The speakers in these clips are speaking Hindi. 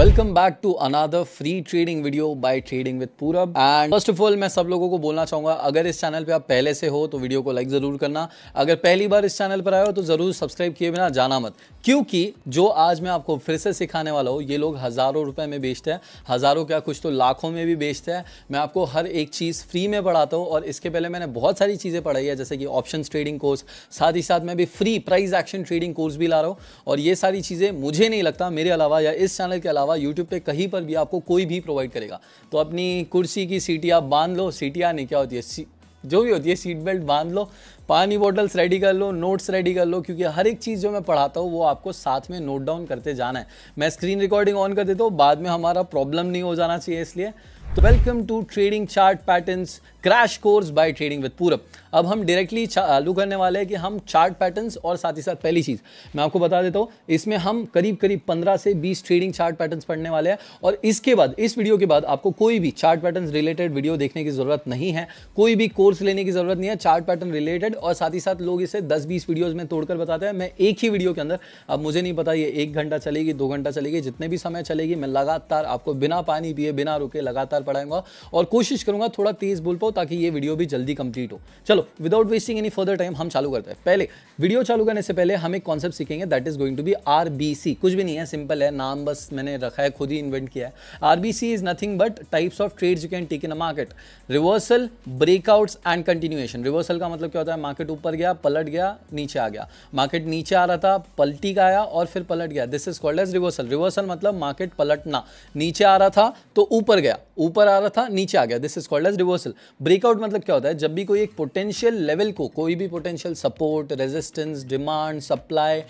Welcome back to another free trading video by trading with Purab. And first of all मैं सब लोगों को बोलना चाहूँगा, अगर इस चैनल पे आप पहले से हो तो वीडियो को लाइक ज़रूर करना। अगर पहली बार इस चैनल पर आए हो तो ज़रूर सब्सक्राइब किए बिना जाना मत, क्योंकि जो आज मैं आपको फिर से सिखाने वाला हूँ ये लोग हज़ारों रुपए में बेचते हैं, हज़ारों क्या कुछ तो लाखों में भी बेचते हैं। मैं आपको हर एक चीज़ फ्री में पढ़ाता हूँ और इसके पहले मैंने बहुत सारी चीज़ें पढ़ाई है, जैसे कि ऑप्शन ट्रेडिंग कोर्स, साथ ही साथ मैं भी free price action trading course भी ला रहा हूँ। और ये सारी चीज़ें मुझे नहीं लगता मेरे अलावा या इस चैनल के अलावा यूट्यूब पे कहीं पर भी आपको कोई भी प्रोवाइड करेगा। तो अपनी कुर्सी की सीटियाँ बांध लो, सीटियाँ नहीं क्या होती है, जो भी होती है सीट बेल्ट बांध लो, पानी बॉटल्स रेडी कर लो, नोट्स रेडी कर लो, क्योंकि हर एक चीज़ जो मैं पढ़ाता हूँ वो आपको साथ में नोट डाउन करते जाना है। मैं स्क्रीन रिकॉर्डिंग ऑन कर देता हूँ, बाद में हमारा प्रॉब्लम नहीं हो जाना चाहिए इसलिए। तो welcome to trading chart patterns crash course by trading with Purab. अब हम डायरेक्टली चालू करने वाले हैं कि हम चार्ट पैटर्न्स और साथ ही साथ पहली चीज़ मैं आपको बता देता हूँ, इसमें हम करीब 15 से 20 ट्रेडिंग चार्ट पैटर्न्स पढ़ने वाले हैं। और इसके बाद इस वीडियो के बाद आपको कोई भी चार्ट पैटर्न्स रिलेटेड वीडियो देखने की ज़रूरत नहीं है, कोई भी कोर्स लेने की ज़रूरत नहीं है चार्ट पैटर्न रिलेटेड। और साथ ही साथ लोग इसे 10-20 वीडियोज़ में तोड़कर बताते हैं, मैं एक ही वीडियो के अंदर, अब मुझे नहीं पता ये 1 घंटा चलेगी 2 घंटा चलेगी, जितने भी समय चलेगी मैं लगातार आपको बिना पानी पिए बिना रुके लगातार पढ़ाऊंगा और कोशिश करूंगा थोड़ा तेज बोल पाऊं ताकि ये वीडियो भी जल्दी कंप्लीट हो। चलो without wasting any further time हम चालू करते हैं। पहले वीडियो चालू करने से पहले हम एक कॉन्सेप्ट सीखेंगे, that is going to be RBC. कुछ भी नहीं है, सिंपल है, नाम बस मैंने रखा है, खुद ही इन्वेंट किया है। RBC is nothing but types of trades you can take in a market, reversal, breakouts and continuation. Reversal का मतलब क्या होता है, मार्केट ऊपर गया, पलट गया, नीचे आ गया, मार्केट नीचे आ रहा था, पलटी का आया और फिर पलट गया, this is called as reversal. Reversal मतलब मार्केट पलटना, नीचे आ रहा था तो ऊपर गया, ऊपर आ रहा था नीचे आ गया, this is called as reversal. Breakout मतलब क्या होता है, जब भी कोई एक पोटेंशियल लेवल को, कोई भी potential support, resistance, demand, supply,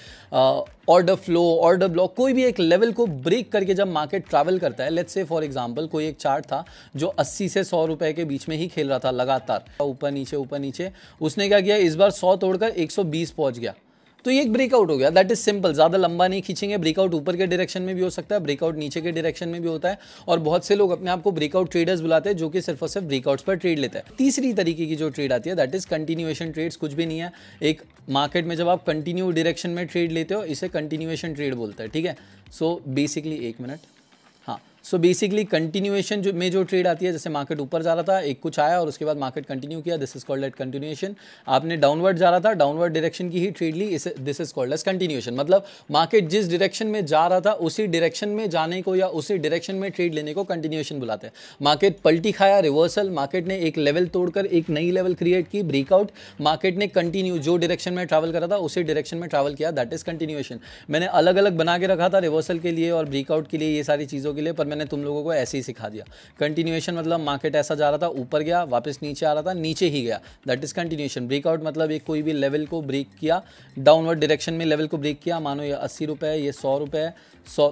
order flow, order block, कोई भी एक लेवल को ब्रेक करके जब मार्केट ट्रैवल करता है, लेट्स से फॉर एग्जांपल कोई एक चार्ट था जो 80 से 100 रुपए के बीच में ही खेल रहा था लगातार, ऊपर नीचे, उसने क्या किया, इस बार 100 तोड़कर 120 पहुंच गया, तो ये एक ब्रेकआउट हो गया। दैट इज सिंपल, ज्यादा लंबा नहीं खींचेंगे। ब्रेकआउट ऊपर के डायरेक्शन में भी हो सकता है, ब्रेकआउट नीचे के डायरेक्शन में भी होता है, और बहुत से लोग अपने आप को ब्रेकआउट ट्रेडर्स बुलाते हैं जो कि सिर्फ और सिर्फ ब्रेकआउट्स पर ट्रेड लेते हैं। तीसरी तरीके की जो ट्रेड आती है दैट इज कंटिन्यूएशन ट्रेड्स। कुछ भी नहीं है, एक मार्केट में जब आप कंटिन्यू डायरेक्शन में ट्रेड लेते हो इसे कंटिन्यूएशन ट्रेड बोलते हैं, ठीक है। सो बेसिकली, एक मिनट, हाँ, सो बेसिकली कंटिन्यूएशन में जो ट्रेड आती है, जैसे मार्केट ऊपर जा रहा था, एक कुछ आया और उसके बाद मार्केट कंटिन्यू किया, this is called at continuation. आपने डाउनवर्ड जा रहा था, डाउनवर्ड डायरेक्शन की ही ट्रेड ली, this is called as continuation. मतलब मार्केट जिस डायरेक्शन में जा रहा था उसी डायरेक्शन में जाने को या उसी डायरेक्शन में ट्रेड लेने को कंटिन्यूएशन बुलाते हैं। मार्केट पलटी खाया, रिवर्सल, मार्केट ने एक लेवल तोड़कर एक नई लेवल क्रिएट की, ब्रेकआउट, मार्केट ने कंटिन्यू जो डायरेक्शन में ट्रैवल करा था उसी डायरेक्शन में ट्रैवल किया, दैट इज कंटिन्यूएशन। मैंने अलग अलग बना के रखा था रिवर्सल के लिए और ब्रेकआउट के लिए, ये सारी चीज़ों के लिए, पर मैंने तुम लोगों को ऐसे ही सिखा दिया। कंटिन्यूएशन मतलब मार्केट ऐसा जा रहा था, ऊपर गया, वापस नीचे आ रहा था, नीचे ही गया, दैट इज कंटिन्यूएशन। ब्रेकआउट मतलब एक कोई भी लेवल को ब्रेक किया, डाउनवर्ड डायरेक्शन में लेवल को ब्रेक किया, मानो ये 80 रुपए है, ये 100 रुपए है,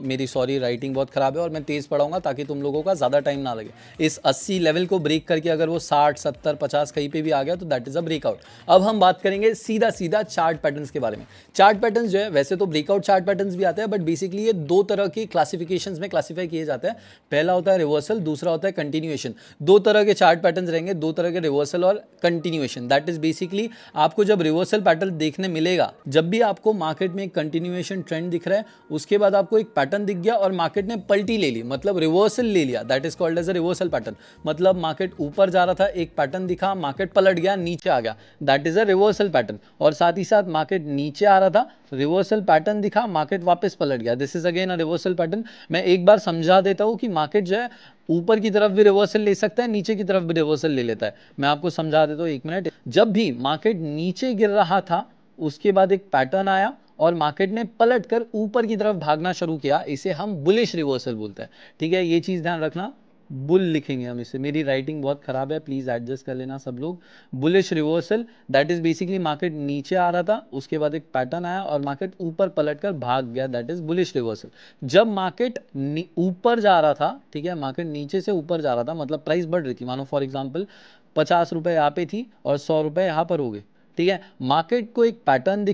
मेरी सॉरी राइटिंग बहुत खराब है और मैं तेज पढ़ाऊंगा ताकि तुम लोगों का ज़्यादा टाइम ना लगे। इस 80 लेवल को ब्रेक करके अगर वो 60, 70, 50 कहीं पे भी आ गया तो दैट इज अ ब्रेकआउट। अब हम बात करेंगे सीधा चार्ट पैटर्न्स के बारे में। चार्ट पैटर्न्स जो है, वैसे तो ब्रेकआउट चार्ट पैटर्न्स भी आते हैं, बट बेसिकली ये दो तरह की क्लासिफिकेशंस में क्लासीफाई किए जाते हैं। पहला होता है रिवर्सल, दूसरा होता है कंटिन्यूएशन। दो तरह के चार्ट पैटर्न्स रहेंगे, दो तरह के, रिवर्सल और कंटिन्यूएशन। दैट इज बेसिकली आपको जब रिवर्सल पैटर्न देखने मिलेगा, जब भी आपको मार्केट में एक कंटिन्यूएशन ट्रेंड दिख रहा है, उसके बाद आपको एक पैटर्न दिख गया और मार्केट ने पलटी ले ली, मतलब रिवर्सल ले लिया, that is called as a reversal pattern. मतलब मार्केट ऊपर जा रहा था, एक पैटर्न दिखा, मार्केट पलट गया, नीचे आ गया, that is a reversal pattern. और साथ ही साथ मार्केट नीचे आ रहा था, रिवर्सल पैटर्न दिखा, मार्केट वापस पलट गया, this is again a reversal pattern. मैं एक बार समझा देता हूं कि मार्केट जो है ऊपर की तरफ भी रिवर्सल ले सकता है, नीचे की तरफ भी रिवर्सल ले लेता है। मैं आपको समझा देता हूं, एक मिनट। जब भी मार्केट नीचे गिर रहा था उसके बाद एक पैटर्न आया और मार्केट ने पलटकर ऊपर की तरफ भागना शुरू किया, इसे हम बुलिश रिवर्सल बोलते हैं, ठीक है। ये चीज ध्यान रखना, बुल लिखेंगे हम इसे, मेरी राइटिंग बहुत खराब है, प्लीज एडजस्ट कर लेना सब लोग। Bullish reversal, that is basically market नीचे आ रहा था, उसके बाद एक पैटर्न आया और मार्केट ऊपर पलटकर भाग गया, दैट इज बुलिश रिवर्सल। जब मार्केट ऊपर जा रहा था, ठीक है, मार्केट नीचे से ऊपर जा रहा था, मतलब प्राइस बढ़ रही थी, मानो फॉर एग्जाम्पल 50 रुपए यहाँ पे थी और 100 रुपए यहाँ पर हो गए, ठीक है, मार्केट को एक पैटर्न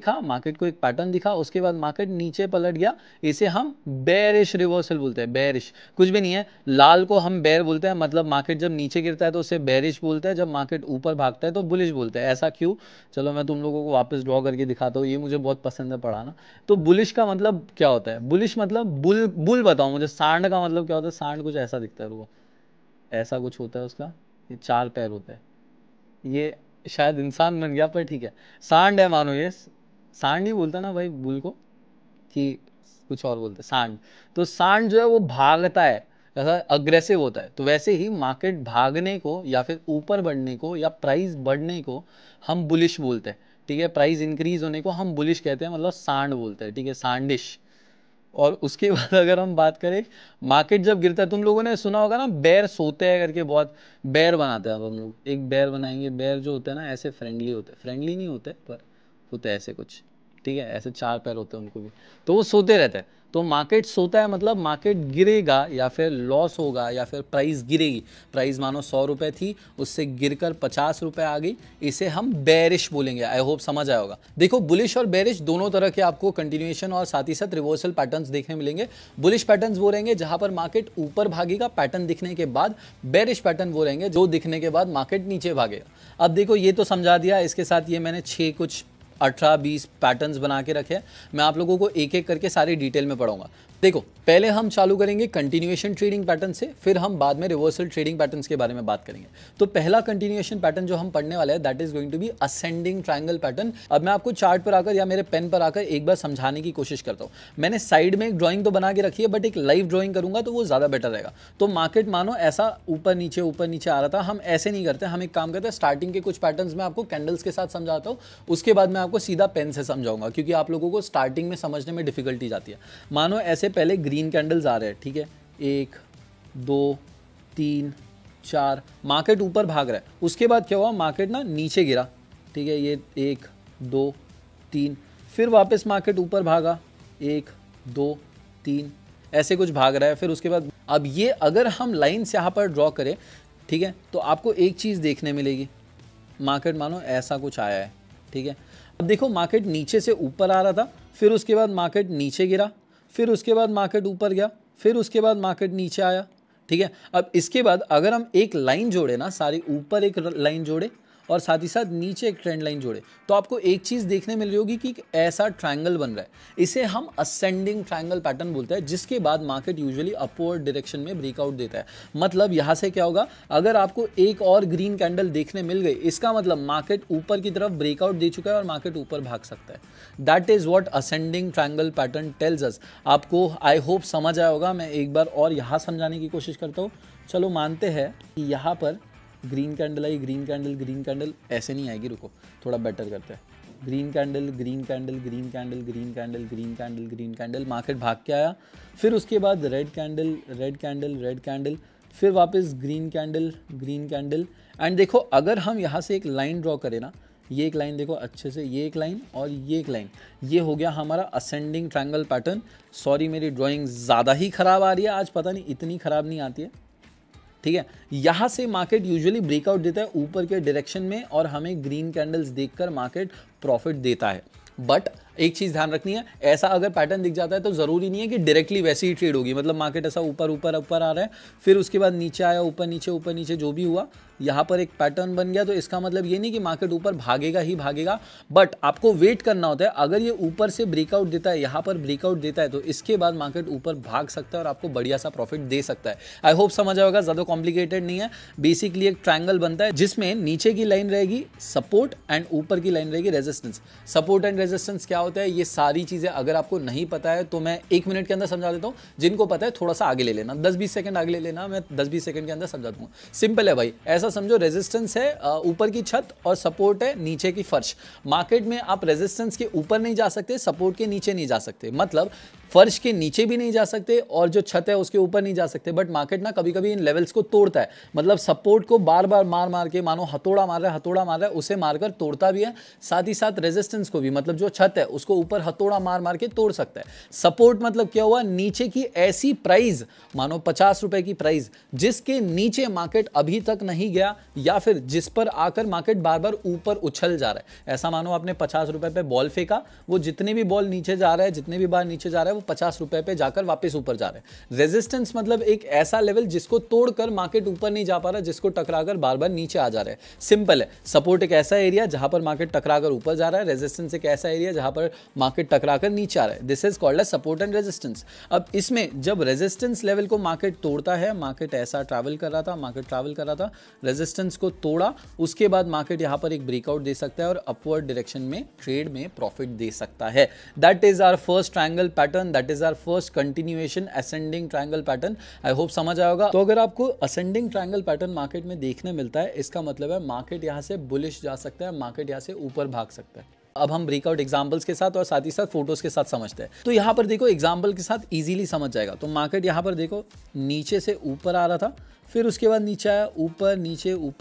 दिखा, उसके बाद मार्केट नीचे पलट गया, इसे हम बेयरिश रिवर्सल बोलते हैं। बेयरिश कुछ भी नहीं है, लाल को हम बेयर बोलते हैं, मतलब मार्केट जब नीचे गिरता है तो उसे बेयरिश बोलते हैं, जब मार्केट ऊपर भागता है तो बुलिश बोलते हैं। ऐसा क्यों? चलो मैं तुम लोगों को वापस ड्रॉ करके दिखाता हूँ, ये मुझे बहुत पसंद है पढ़ाना। तो बुलिश का मतलब क्या होता है? बुलिश मतलब बुल बताओ मुझे। सांड का मतलब क्या होता है? सांड कुछ ऐसा दिखता है, वो ऐसा कुछ होता है उसका, ये 4 पैर होता है, ये शायद इंसान बन गया पर ठीक है, सांड है मानो ये। सांड ही बोलता ना भाई बुल को, कि कुछ और बोलते सांड। तो सांड जो है वो भागता है, ऐसा अग्रेसिव होता है। तो वैसे ही मार्केट भागने को या फिर ऊपर बढ़ने को या प्राइस बढ़ने को हम बुलिश बोलते हैं। ठीक है, प्राइस इंक्रीज होने को हम बुलिश कहते हैं, मतलब सांड बोलते हैं। ठीक है, सांडिश। और उसके बाद अगर हम बात करें, मार्केट जब गिरता है, तुम लोगों ने सुना होगा ना बेर सोते हैं करके, बहुत बेर बनाते हैं। अब हम लोग एक बेर बनाएंगे। बेर जो होते हैं ना ऐसे फ्रेंडली होते हैं, फ्रेंडली नहीं होते पर होते हैं ऐसे कुछ। ठीक है, ऐसे 4 पैर होते हैं उनको भी, तो वो सोते रहते हैं। तो मार्केट सोता है मतलब मार्केट गिरेगा या फिर लॉस होगा या फिर प्राइस गिरेगी। प्राइस मानो 100 रुपये थी, उससे गिरकर 50 रुपये आ गई, इसे हम बेरिश बोलेंगे। आई होप समझ आया होगा। देखो, बुलिश और बेरिश दोनों तरह के आपको कंटिन्यूएशन और साथ ही साथ रिवर्सल पैटर्न्स देखने मिलेंगे। बुलिश पैटर्न्स वो रहेंगे जहां पर मार्केट ऊपर भागेगा पैटर्न दिखने के बाद। बेरिश पैटर्न वो रहेंगे जो दिखने के बाद मार्केट नीचे भागेगा। अब देखो, ये तो समझा दिया, इसके साथ ये मैंने 6 कुछ 18-20 पैटर्न्स बना के रखे हैं। मैं आप लोगों को एक एक करके सारी डिटेल में पढ़ाऊंगा। देखो, पहले हम चालू करेंगे कंटिन्यूएशन ट्रेडिंग पैटर्न से, फिर हम बाद में रिवर्सल ट्रेडिंग पैटर्न्स के बारे में बात करेंगे। तो पहला कंटिन्यूएशन पैटर्न जो हम पढ़ने वाले हैं that is going to be ascending triangle pattern. अब मैं आपको चार्ट पर आकर या मेरे पेन पर आकर एक बार समझाने की कोशिश करता हूँ। मैंने साइड में एक ड्राइंग तो बना के रखी है, बट एक लाइव ड्राइंग करूंगा तो वो ज़्यादा बेटर रहेगा। तो मार्केट मानो ऐसा ऊपर नीचे आ रहा था, हम ऐसे नहीं करते। हम एक काम करते हैं, स्टार्टिंग के कुछ पैटर्न्स में आपको कैंडल्स के साथ समझाता हूँ, उसके बाद मैं आपको सीधा पेन से समझाऊंगा, क्योंकि आप लोगों को स्टार्टिंग में समझने में डिफिकल्टी जाती है। मानो ऐसे पहले ग्रीन कैंडल्स आ रहे हैं, ठीक है, 1 2 3 4, मार्केट ऊपर भाग रहा है। उसके बाद क्या हुआ, मार्केट ना नीचे गिरा। ठीक है, ये 1 2 3, फिर वापस मार्केट ऊपर भागा, 1 2 3, ऐसे कुछ भाग रहा है। फिर उसके बाद अब ये अगर हम लाइन्स यहाँ पर ड्रॉ करें, ठीक है, तो आपको एक चीज़ देखने मिलेगी, मार्केट मानो ऐसा कुछ आया है। ठीक है, अब देखो, मार्केट नीचे से ऊपर आ रहा था, फिर उसके बाद मार्केट नीचे गिरा, फिर उसके बाद मार्केट ऊपर गया, फिर उसके बाद मार्केट नीचे आया। ठीक है, अब इसके बाद अगर हम एक लाइन जोड़े ना, सारी ऊपर एक लाइन जोड़े और साथ ही साथ नीचे एक ट्रेंड लाइन जोड़े, तो आपको एक चीज़ देखने मिल रही होगी कि ऐसा ट्रायंगल बन रहा है। इसे हम असेंडिंग ट्रायंगल पैटर्न बोलते हैं, जिसके बाद मार्केट यूजुअली अपवर्ड डायरेक्शन में ब्रेकआउट देता है। मतलब यहाँ से क्या होगा, अगर आपको एक और ग्रीन कैंडल देखने मिल गई, इसका मतलब मार्केट ऊपर की तरफ ब्रेकआउट दे चुका है और मार्केट ऊपर भाग सकता है। That is what ascending triangle pattern tells us. आपको आई होप समझ आया होगा। मैं एक बार और यहाँ समझाने की कोशिश करता हूँ। चलो मानते हैं कि यहाँ पर ग्रीन कैंडल आई, ग्रीन कैंडल, ग्रीन कैंडल, ऐसे नहीं आएगी, रुको थोड़ा बेटर करते हैं। Green candle, green candle, green candle, green candle, green candle, green candle, market भाग के आया। फिर उसके बाद red candle, red candle, red candle, फिर वापस green candle, green candle. And देखो, अगर हम यहाँ से एक लाइन ड्रॉ करें ना, ये एक लाइन देखो अच्छे से, ये एक लाइन और ये एक लाइन, ये हो गया हमारा असेंडिंग ट्रायंगल पैटर्न। सॉरी, मेरी ड्राइंग ज़्यादा ही ख़राब आ रही है आज, पता नहीं इतनी ख़राब नहीं आती है। ठीक है, यहाँ से मार्केट यूजुअली ब्रेकआउट देता है ऊपर के डायरेक्शन में और हमें ग्रीन कैंडल्स देखकर मार्केट प्रॉफिट देता है। बट एक चीज़ ध्यान रखनी है, ऐसा अगर पैटर्न दिख जाता है तो ज़रूरी नहीं है कि डायरेक्टली वैसे ही ट्रेड होगी। मतलब मार्केट ऐसा ऊपर ऊपर ऊपर आ रहा है, फिर उसके बाद नीचे आया, ऊपर नीचे जो भी हुआ, यहाँ पर एक पैटर्न बन गया, तो इसका मतलब ये नहीं कि मार्केट ऊपर भागेगा ही भागेगा। बट आपको वेट करना होता है। अगर ये ऊपर से ब्रेकआउट देता है, यहाँ पर ब्रेकआउट देता है, तो इसके बाद मार्केट ऊपर भाग सकता है और आपको बढ़िया सा प्रॉफिट दे सकता है। आई होप समझ आएगा, ज़्यादा कॉम्प्लिकेटेड नहीं है। बेसिकली एक ट्रायंगल बनता है जिसमें नीचे की लाइन रहेगी सपोर्ट एंड ऊपर की लाइन रहेगी रेजिस्टेंस। सपोर्ट एंड रेजिस्टेंस क्या होता है, ये सारी चीज़ें अगर आपको नहीं पता है तो मैं 1 मिनट के अंदर समझा देता हूँ। जिनको पता है थोड़ा सा आगे ले लेना, 10-20 सेकंड आगे ले लेना, मैं 10-20 सेकंड के अंदर समझा दूंगा। सिंपल है भाई, ऐसा समझो, रेजिस्टेंस है ऊपर की छत और सपोर्ट है नीचे की फर्श। मार्केट में आप रेजिस्टेंस के ऊपर नहीं जा सकते, सपोर्ट के नीचे नहीं जा सकते। मतलब फर्श के नीचे भी नहीं जा सकते और जो छत है उसके ऊपर नहीं जा सकते, बट मार्केट ना कभी कभी इन लेवल्स को तोड़ता है, मतलब सपोर्ट को बार बार मार मार के, मानो हथौड़ा मार रहा है उसे मारकर तोड़ता भी है, साथ ही साथ रेजिस्टेंस को भी, मतलब जो छत है उसको ऊपर हथौड़ा मार मार के तोड़ सकता है। सपोर्ट मतलब क्या हुआ, नीचे की ऐसी प्राइस, मानो 50 रुपए की प्राइस जिसके नीचे मार्केट अभी तक नहीं गया, या फिर जिस पर आकर मार्केट बार बार ऊपर उछल जा रहा है। ऐसा मानो आपने 50 रुपए पे बॉल फेंका, वो जितने भी बॉल नीचे जा रहा है, जितने भी बार नीचे जा रहा है, वो 50 रुपए पे जाकर वापस ऊपर जा रहा है। रेजिस्टेंस मतलब एक ऐसा लेवल जिसको तोड़कर मार्केट ऊपर नहीं जा पा रहा, जिसको टकराकर बार बार नीचे आ जा रहा है। सिंपल है, सपोर्ट एक ऐसा एरिया जहां पर मार्केट टकराकर ऊपर जा रहा है, रेजिस्टेंस एक ऐसा एरिया जहां पर मार्केट टकराकर नीचे आ रहा है। This is called as support and resistance. अब इसमें जब रेजिस्टेंस लेवल को मार्केट तोड़ता है, मार्केट ऐसा ट्रैवल कर रहा था, रेजिस्टेंस को तोड़ा, उसके बाद मार्केट यहां पर एक ब्रेकआउट दे सकता है और अपवर्ड डायरेक्शन में ट्रेड में प्रॉफिट दे सकता है। That is our first triangle pattern, that is our first continuation ascending triangle pattern. I hope समझ आया होगा। तो अगर आपको असेंडिंग ट्रायंगल पैटर्न मार्केट में देखने मिलता है, इसका मतलब है मार्केट यहां से बुलिश जा सकता है, मार्केट यहां से ऊपर भाग सकता है। अब हम ब्रेकआउट एग्जांपल्स के साथ और साथ ही साथ फोटोज के साथ समझते हैं। तो यहां पर देखो एग्जांपल के साथ इजीली समझ जाएगा। तो मार्केट यहां पर देखो नीचे से ऊपर आ रहा था, फिर उसके बाद नीचे आया, ऊपर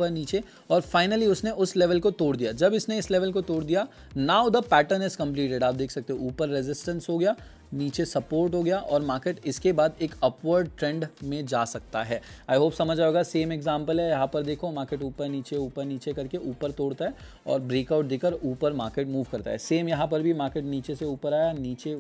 नीचे और फाइनली उसने उस लेवल को तोड़ दिया। जब इसने इस लेवल को तोड़ दिया, now the pattern is completed. आप देख सकते हो ऊपर रेजिस्टेंस हो गया, नीचे सपोर्ट हो गया और मार्केट इसके बाद एक अपवर्ड ट्रेंड में जा सकता है। आई होप समझ आएगा। सेम एग्जांपल है, यहाँ पर देखो मार्केट ऊपर नीचे करके ऊपर तोड़ता है और ब्रेकआउट देकर ऊपर मार्केट मूव करता है। सेम यहाँ पर भी मार्केट नीचे से ऊपर आया, नीचे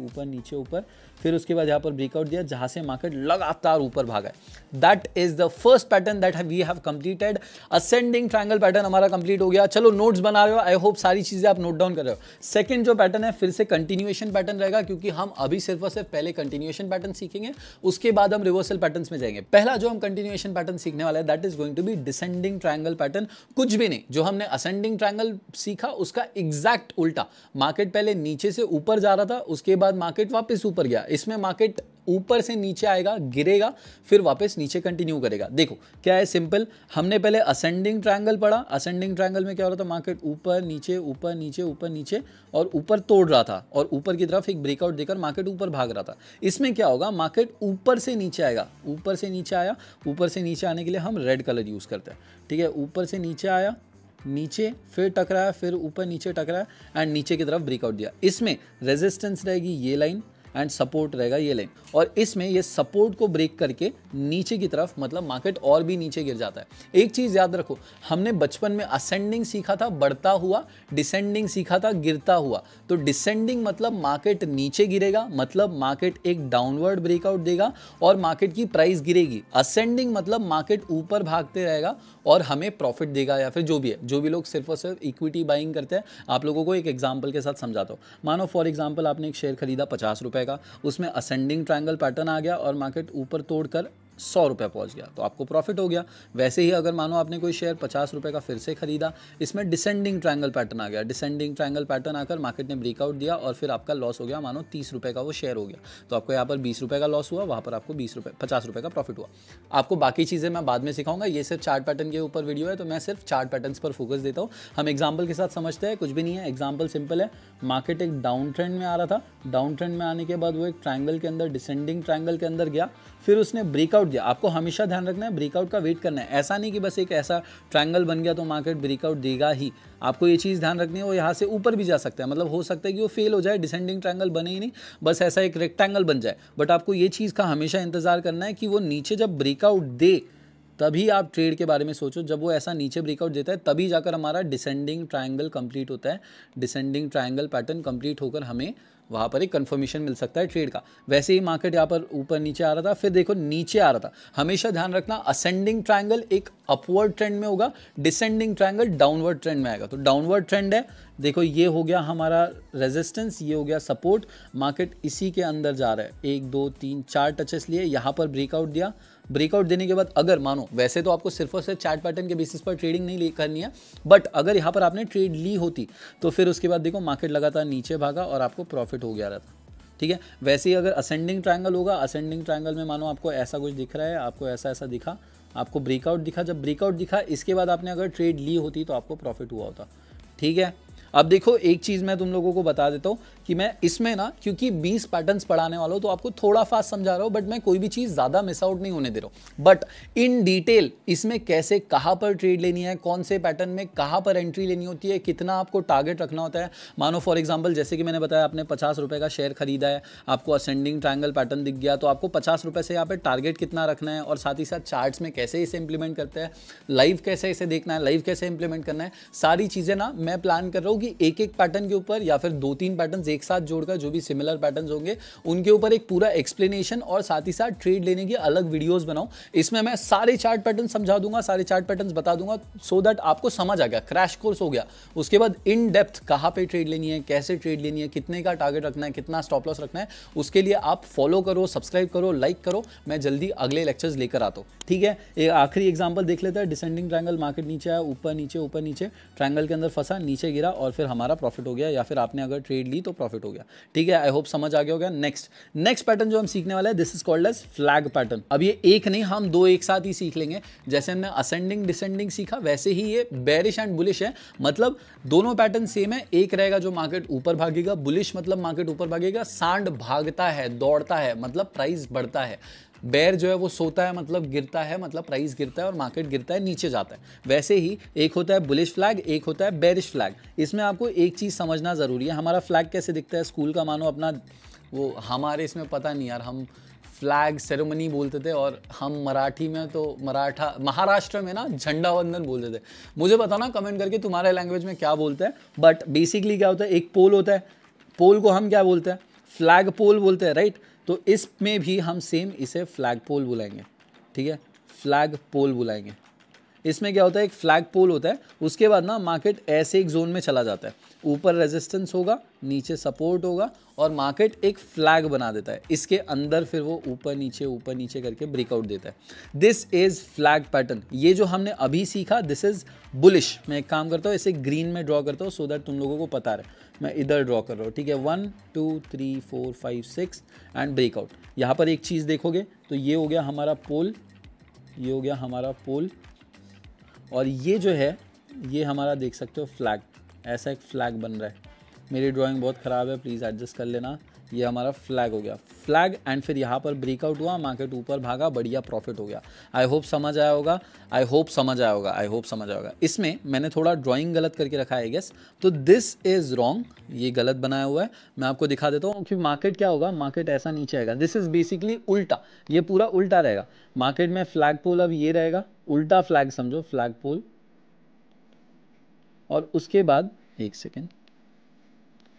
ऊपर, फिर उसके बाद यहाँ पर ब्रेकआउट दिया जहाँ से मार्केट लगातार ऊपर भागा है। That is the first pattern that we have completed. Ascending triangle pattern हमारा कंप्लीट हो गया। चलो नोट्स बना रहे हो, आई होप सारी चीजें आप नोट डाउन कर रहे हो। सेकंड जो पैटर्न है फिर से कंटिन्यूएशन पैटर्न रहेगा, क्योंकि हम अभी सिर्फ और सिर्फ पहले कंटिन्यूएशन पैटर्न सीखेंगे, उसके बाद हम रिवर्सल पैटर्न्स में जाएंगे। पहला जो हम कंटिन्यूएशन पैटर्न सीखने वाले हैं that is going to be descending triangle pattern. कुछ भी नहीं, जो हमने असेंडिंग ट्रायंगल सीखा उसका एग्जैक्ट उल्टा। मार्केट पहले नीचे से ऊपर जा रहा था, उसके बाद मार्केट वापस ऊपर गया। इसमें मार्केट ऊपर से नीचे आएगा, गिरेगा, फिर वापस नीचे कंटिन्यू करेगा। देखो क्या है, सिंपल। हमने पहले असेंडिंग ट्रायंगल पढ़ा। असेंडिंग ट्रायंगल में क्या हो रहा था, मार्केट ऊपर नीचे और ऊपर तोड़ रहा था और ऊपर की तरफ एक ब्रेकआउट देकर मार्केट ऊपर भाग रहा था। इसमें क्या होगा, मार्केट ऊपर से नीचे आएगा, ऊपर से नीचे आया। ऊपर से नीचे आने के लिए हम रेड कलर यूज करते हैं, ठीक है। ऊपर से नीचे आया, नीचे फिर टकराया, फिर ऊपर नीचे टकराया एंड नीचे की तरफ ब्रेकआउट दिया। इसमें रेजिस्टेंस रहेगी ये लाइन एंड सपोर्ट रहेगा ये लाइन, और इसमें ये सपोर्ट को ब्रेक करके नीचे की तरफ, मतलब मार्केट और भी नीचे गिर जाता है। एक चीज याद रखो, हमने बचपन में असेंडिंग सीखा था बढ़ता हुआ, डिसेंडिंग सीखा था गिरता हुआ। तो डिसेंडिंग मतलब मार्केट नीचे गिरेगा, मतलब मार्केट एक डाउनवर्ड ब्रेकआउट देगा और मार्केट की प्राइस गिरेगी। असेंडिंग मतलब मार्केट ऊपर भागते रहेगा और हमें प्रॉफिट देगा, या फिर जो भी है। जो भी लोग सिर्फ और सिर्फ इक्विटी बाइंग करते हैं, आप लोगों को एक एग्जांपल के साथ समझाता हूँ। मानो फॉर एग्जांपल आपने एक शेयर खरीदा 50 रुपए का, उसमें असेंडिंग ट्रायंगल पैटर्न आ गया और मार्केट ऊपर तोड़कर 100 रुपये पहुंच गया, तो आपको प्रॉफिट हो गया। वैसे ही अगर मानो आपने कोई शेयर 50 रुपये का फिर से खरीदा, इसमें डिसेंडिंग ट्रायंगल पैटर्न आ गया, डिसेंडिंग ट्रायंगल पैटर्न आकर मार्केट ने ब्रेकआउट दिया और फिर आपका लॉस हो गया, मानो 30 रुपये का वो शेयर हो गया। तो आपको यहाँ पर 20 रुपये का लॉस हुआ, वहाँ पर आपको 50 रुपये का प्रॉफिट हुआ। आपको बाकी चीज़ें मैं बाद में सिखाऊंगा, ये सिर्फ चार्ट पैटर्न के ऊपर वीडियो है, तो मैं सिर्फ चार्ट पैटर्न्स पर फोकस देता हूँ। हम एग्जाम्पल के साथ समझते हैं, कुछ भी नहीं है। एग्जाम्पल सिंपल है, मार्केट एक डाउन ट्रेंड में आ रहा था, डाउन ट्रेंड में आने के बाद वो एक ट्रायंगल के अंदर, डिसेंडिंग ट्रायंगल के अंदर गया, फिर उसने ब्रेकआउट दिया। आपको हमेशा ध्यान रखना है, ब्रेकआउट का वेट करना है। ऐसा नहीं कि बस एक ऐसा ट्रायंगल बन गया तो मार्केट ब्रेकआउट देगा ही। आपको ये चीज़ ध्यान रखनी है, वो यहाँ से ऊपर भी जा सकता है, मतलब हो सकता है कि वो फेल हो जाए, डिसेंडिंग ट्रायंगल बने ही नहीं, बस ऐसा एक रेक्टेंगल बन जाए। बट आपको ये चीज़ का हमेशा इंतजार करना है कि वो नीचे जब ब्रेकआउट दे तभी आप ट्रेड के बारे में सोचो। जब वो ऐसा नीचे ब्रेकआउट देता है तभी जाकर हमारा डिसेंडिंग ट्रायंगल कंप्लीट होता है। डिसेंडिंग ट्रायंगल पैटर्न कंप्लीट होकर हमें वहाँ पर एक कंफर्मेशन मिल सकता है ट्रेड का। वैसे ही मार्केट यहाँ पर ऊपर नीचे आ रहा था, फिर देखो नीचे आ रहा था। हमेशा ध्यान रखना, असेंडिंग ट्रायंगल एक अपवर्ड ट्रेंड में होगा, डिसेंडिंग ट्रायंगल डाउनवर्ड ट्रेंड में आएगा। तो डाउनवर्ड ट्रेंड है, देखो ये हो गया हमारा रेजिस्टेंस, ये हो गया सपोर्ट, मार्केट इसी के अंदर जा रहा है। 1 2 3 4 टचेस लिए, यहाँ पर ब्रेकआउट दिया। ब्रेकआउट देने के बाद अगर मानो, वैसे तो आपको सिर्फ और सिर्फ चार्ट पैटर्न के बेसिस पर ट्रेडिंग नहीं करनी है, बट अगर यहाँ पर आपने ट्रेड ली होती तो फिर उसके बाद देखो मार्केट लगातार नीचे भागा और आपको प्रॉफिट हो गया रहता, ठीक है। वैसे ही अगर असेंडिंग ट्रायंगल होगा, असेंडिंग ट्रायंगल में मानो आपको ऐसा कुछ दिख रहा है, आपको ऐसा ऐसा दिखा, आपको ब्रेकआउट दिखा, जब ब्रेकआउट दिखा इसके बाद आपने अगर ट्रेड ली होती तो आपको प्रॉफिट हुआ होता, ठीक है। अब देखो एक चीज मैं तुम लोगों को बता देता हूं कि मैं इसमें ना, क्योंकि 20 पैटर्न्स पढ़ाने वाला हूं तो आपको थोड़ा फास्ट समझा रहा हूं, बट मैं कोई भी चीज ज्यादा मिस आउट नहीं होने दे रहा हूं। बट इन डिटेल इसमें कैसे कहां पर ट्रेड लेनी है, कौन से पैटर्न में कहां पर एंट्री लेनी होती है, कितना आपको टारगेट रखना होता है। मानो फॉर एग्जाम्पल जैसे कि मैंने बताया, आपने 50 रुपए का शेयर खरीदा है, आपको असेंडिंग ट्रायंगल पैटर्न दिख गया, तो आपको 50 रुपए से यहाँ पे टारगेट कितना रखना है, और साथ ही साथ चार्ट्स में कैसे इसे इंप्लीमेंट करते हैं, लाइव कैसे इसे देखना है, लाइव कैसे इंप्लीमेंट करना है, सारी चीजें ना मैं प्लान कर रहा हूँ कि एक एक पैटर्न के ऊपर या फिर 2-3 पैटर्न एक साथ जोड़कर जो भी सिमिलर पैटर्न होंगे उनके ऊपर एक पूरा एक्सप्लेनेशन और साथ ही साथ ट्रेड लेने की अलग वीडियोस बनाऊं। इसमें मैं सारे चार्ट पैटर्न समझा दूंगा, सारे चार्ट पैटर्न बता दूंगा, सो दैट आपको समझ आ गया, क्रैश कोर्स हो गया। उसके बाद इन डेप्थ कहां पे ट्रेड लेनी है, कैसे ट्रेड लेनी है, कितने का टारगेट रखना है, कितना स्टॉप लॉस रखना है, उसके लिए आप फॉलो करो, सब्सक्राइब करो, लाइक करो। मैं जल्दी अगले लेक्चर्स लेकर आता हूं, ठीक है। एक आखिरी एग्जांपल देख लेते हैं। डिसेंडिंग ट्रायंगल, मार्केट नीचे आया, ऊपर नीचे ट्रायंगल के अंदर फंसा, नीचे गिरा और फिर हमारा प्रॉफिट हो गया, या फिर आपने अगर ट्रेड ली तो प्रॉफिट हो गया, ठीक है। आई होप समझ आ गया होगा। नेक्स्ट पैटर्न जो हम सीखने वाले हैं, this is called as flag pattern. अब ये एक नहीं, हम दो एक साथ ही सीख लेंगे। जैसे हमने असेंडिंग डिसेंडिंग सीखा, वैसे ही ये बेरिश एंड बुलिश है। मतलब दोनों पैटर्न सेम है। एक रहेगा जो मार्केट ऊपर भागेगा, बुलिश मतलब मार्केट ऊपर भागेगा, सांड भागता है, दौड़ता है, मतलब प्राइस बढ़ता है। बेयर जो है वो सोता है, मतलब गिरता है, मतलब प्राइस गिरता है और मार्केट गिरता है, नीचे जाता है। वैसे ही एक होता है बुलिश फ्लैग, एक होता है बेरिश फ्लैग। इसमें आपको एक चीज़ समझना ज़रूरी है। हमारा फ्लैग कैसे दिखता है स्कूल का, मानो अपना वो, हमारे इसमें पता नहीं यार, हम फ्लैग सेरेमनी बोलते थे, और हम मराठी में तो महाराष्ट्र में ना झंडा वंदन बोलते थे। मुझे बताना कमेंट करके तुम्हारे लैंग्वेज में क्या बोलते हैं। बट बेसिकली क्या होता है, एक पोल होता है, पोल को हम क्या बोलते हैं, फ्लैग पोल बोलते हैं, राइट। तो इसमें भी हम सेम इसे फ्लैग पोल बुलाएंगे, ठीक है, फ्लैग पोल बुलाएंगे। इसमें क्या होता है, एक फ्लैग पोल होता है, उसके बाद ना मार्केट ऐसे एक जोन में चला जाता है, ऊपर रेजिस्टेंस होगा, नीचे सपोर्ट होगा, और मार्केट एक फ्लैग बना देता है। इसके अंदर फिर वो ऊपर नीचे करके ब्रेकआउट देता है। This is flag pattern. ये जो हमने अभी सीखा, दिस इज बुलिश। मैं एक काम करता हूँ, इसे ग्रीन में ड्रॉ करता हूँ, सो दैट तुम लोगों को पता रहे। मैं इधर ड्रॉ कर रहा हूँ, ठीक है। 1 2 3 4 5 6 एंड ब्रेकआउट। यहाँ पर एक चीज़ देखोगे तो ये हो गया हमारा पोल, ये हो गया हमारा पोल, और ये जो है ये हमारा देख सकते हो फ्लैग, ऐसा एक फ्लैग बन रहा है। मेरी ड्राइंग बहुत ख़राब है, प्लीज़ एडजस्ट कर लेना। ये हमारा फ्लैग हो गया, फ्लैग, एंड फिर यहाँ पर ब्रेकआउट हुआ, मार्केट ऊपर भागा, बढ़िया प्रॉफिट हो गया। आई होप समझ आया होगा, आई होप समझ आया होगा, आई होप समझ आया होगा। इसमें मैंने थोड़ा ड्राइंग गलत करके रखा है, आई गेस, तो दिस इज़ रॉन्ग, ये गलत बनाया हुआ है। मैं आपको दिखा देता हूँ कि मार्केट क्या होगा, मार्केट ऐसा नीचे आएगा। दिस इज़ बेसिकली उल्टा, ये पूरा उल्टा रहेगा। मार्केट में फ्लैग पोल अब ये रहेगा, उल्टा फ्लैग समझो, फ्लैग पोल, और उसके बाद एक सेकेंड,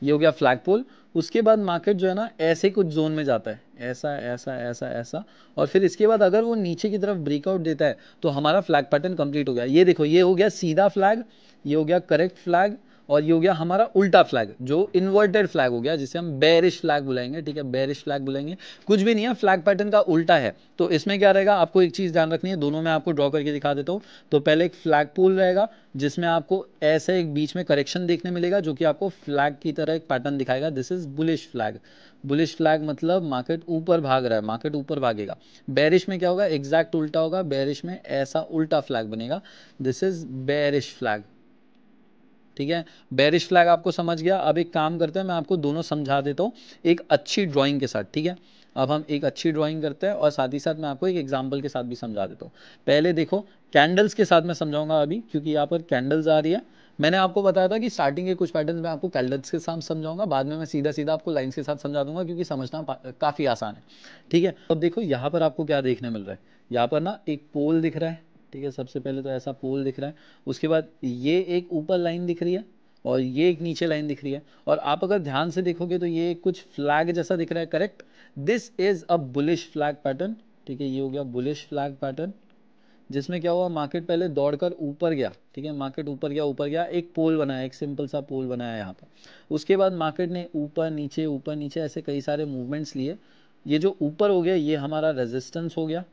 ये हो गया फ्लैग पोल। उसके बाद मार्केट जो है ना ऐसे कुछ जोन में जाता है, ऐसा ऐसा ऐसा ऐसा, और फिर इसके बाद अगर वो नीचे की तरफ ब्रेकआउट देता है तो हमारा फ्लैग पैटर्न कंप्लीट हो गया। ये देखो, ये हो गया सीधा फ्लैग, ये हो गया करेक्ट फ्लैग, और ये हो गया हमारा उल्टा फ्लैग, जो इन्वर्टेड फ्लैग हो गया, जिसे हम बेरिश फ्लैग बुलाएंगे, ठीक है, बेरिश फ्लैग बुलाएंगे। कुछ भी नहीं है, फ्लैग पैटर्न का उल्टा है। तो इसमें क्या रहेगा, आपको एक चीज़ ध्यान रखनी है, दोनों में आपको ड्रॉ करके दिखा देता हूँ। तो पहले एक फ्लैग पोल रहेगा, जिसमें आपको ऐसे एक बीच में करेक्शन देखने मिलेगा, जो कि आपको फ्लैग की तरह एक पैटर्न दिखाएगा। This is bullish flag. Bullish flag मतलब मार्केट ऊपर भाग रहा है, मार्केट ऊपर भागेगा। बेरिश में क्या होगा, एग्जैक्ट उल्टा होगा, बेरिश में ऐसा उल्टा फ्लैग बनेगा। दिस इज बेरिश फ्लैग, ठीक है। बेरिश फ्लैग आपको समझ गया। अब एक काम करते हैं, मैं आपको दोनों समझा देता हूँ एक अच्छी ड्राइंग के साथ, ठीक है। अब हम एक अच्छी ड्राइंग करते हैं, और साथ ही साथ मैं आपको एक एग्जांपल के साथ भी समझा देता हूँ। पहले देखो, कैंडल्स के साथ मैं समझाऊंगा अभी, क्योंकि यहाँ पर कैंडल्स आ रही है। मैंने आपको बताया था कि स्टार्टिंग के कुछ पैटर्न मैं आपको कैंडल्स के साथ समझाऊंगा, बाद में मैं सीधा सीधा आपको लाइन्स के साथ समझा दूंगा, क्योंकि समझना काफ़ी आसान है, ठीक है। अब देखो यहाँ पर आपको क्या देखने मिल रहा है, यहाँ पर ना एक पोल दिख रहा है, ठीक है। सबसे पहले तो ऐसा पोल दिख रहा है, उसके बाद ये एक ऊपर लाइन दिख रही है, और ये एक नीचे लाइन दिख रही है, और आप अगर ध्यान से देखोगे तो ये कुछ फ्लैग जैसा दिख रहा है, correct. This is a bullish flag pattern, ठीक है। ये हो गया बुलिश फ्लैग पैटर्न, जिसमें क्या हुआ, मार्केट पहले दौड़कर ऊपर गया, ठीक है, मार्केट ऊपर गया, एक पोल बनाया, एक सिंपल सा पोल बनाया यहाँ पर। उसके बाद मार्केट ने ऊपर नीचे ऐसे कई सारे मूवमेंट्स लिए। ये जो ऊपर हो गया ये हमारा रेजिस्टेंस हो गया,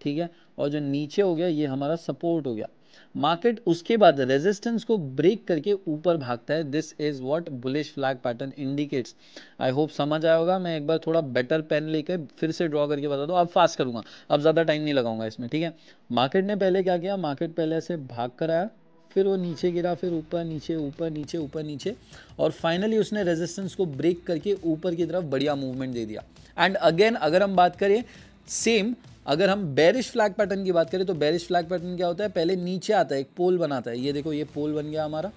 ठीक है, और जो नीचे हो गया ये हमारा सपोर्ट हो गया। मार्केट उसके बाद रेजिस्टेंस को ब्रेक करके ऊपर भागता है। This is what bullish flag pattern indicates. I hope समझ आया होगा। मैं एक बार थोड़ा बेटर पेन लेकर फिर से ड्रॉ करके बता दूं, अब फास्ट करूंगा, अब ज़्यादा टाइम नहीं लगाऊंगा इसमें, ठीक है। मार्केट ने पहले क्या किया, मार्केट पहले से भाग कर आया, फिर वो नीचे गिरा, फिर ऊपर नीचे ऊपर नीचे ऊपर नीचे, और फाइनली उसने रेजिस्टेंस को ब्रेक करके ऊपर की तरफ बढ़िया मूवमेंट दे दिया। एंड अगेन अगर हम बात करें सेम, अगर हम बेरिश फ्लैग पैटर्न की बात करें तो बेरिश फ्लैग पैटर्न क्या होता है, पहले नीचे आता है, एक पोल बनाता है, ये देखो ये पोल बन गया हमारा,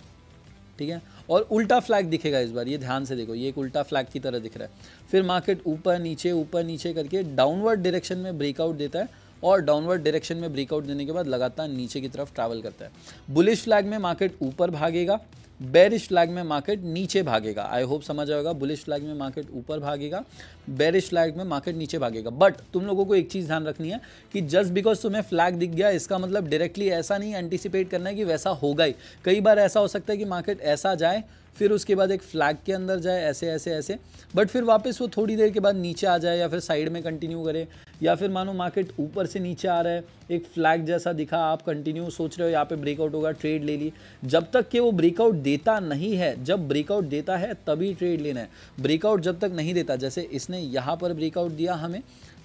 ठीक है, और उल्टा फ्लैग दिखेगा इस बार, ये ध्यान से देखो, ये एक उल्टा फ्लैग की तरह दिख रहा है। फिर मार्केट ऊपर नीचे करके डाउनवर्ड डायरेक्शन में ब्रेकआउट देता है, और डाउनवर्ड डायरेक्शन में ब्रेकआउट देने के बाद लगातार नीचे की तरफ ट्रैवल करता है। बुलिश फ्लैग में मार्केट ऊपर भागेगा, बेरिश फ्लैग में मार्केट नीचे भागेगा। आई होप समझ आएगा, बुलिश फ्लैग में मार्केट ऊपर भागेगा, बेरिश फ्लैग में मार्केट नीचे भागेगा। बट तुम लोगों को एक चीज़ ध्यान रखनी है कि जस्ट बिकॉज तुम्हें फ्लैग दिख गया इसका मतलब डायरेक्टली ऐसा नहीं एंटिसिपेट करना है कि वैसा होगा ही। कई बार ऐसा हो सकता है कि मार्केट ऐसा जाए, फिर उसके बाद एक फ्लैग के अंदर जाए, ऐसे ऐसे ऐसे, बट फिर वापस वो थोड़ी देर के बाद नीचे आ जाए, या फिर साइड में कंटिन्यू करे, या फिर मानो मार्केट ऊपर से नीचे आ रहा है, एक फ्लैग जैसा दिखा, आप कंटिन्यू सोच रहे हो यहाँ पे ब्रेकआउट होगा, ट्रेड ले ली। जब तक कि वो ब्रेकआउट देता नहीं है, जब ब्रेकआउट देता है तभी ट्रेड लेना है। ब्रेकआउट जब तक नहीं देता, जैसे इसने यहाँ पर ब्रेकआउट दिया, हमें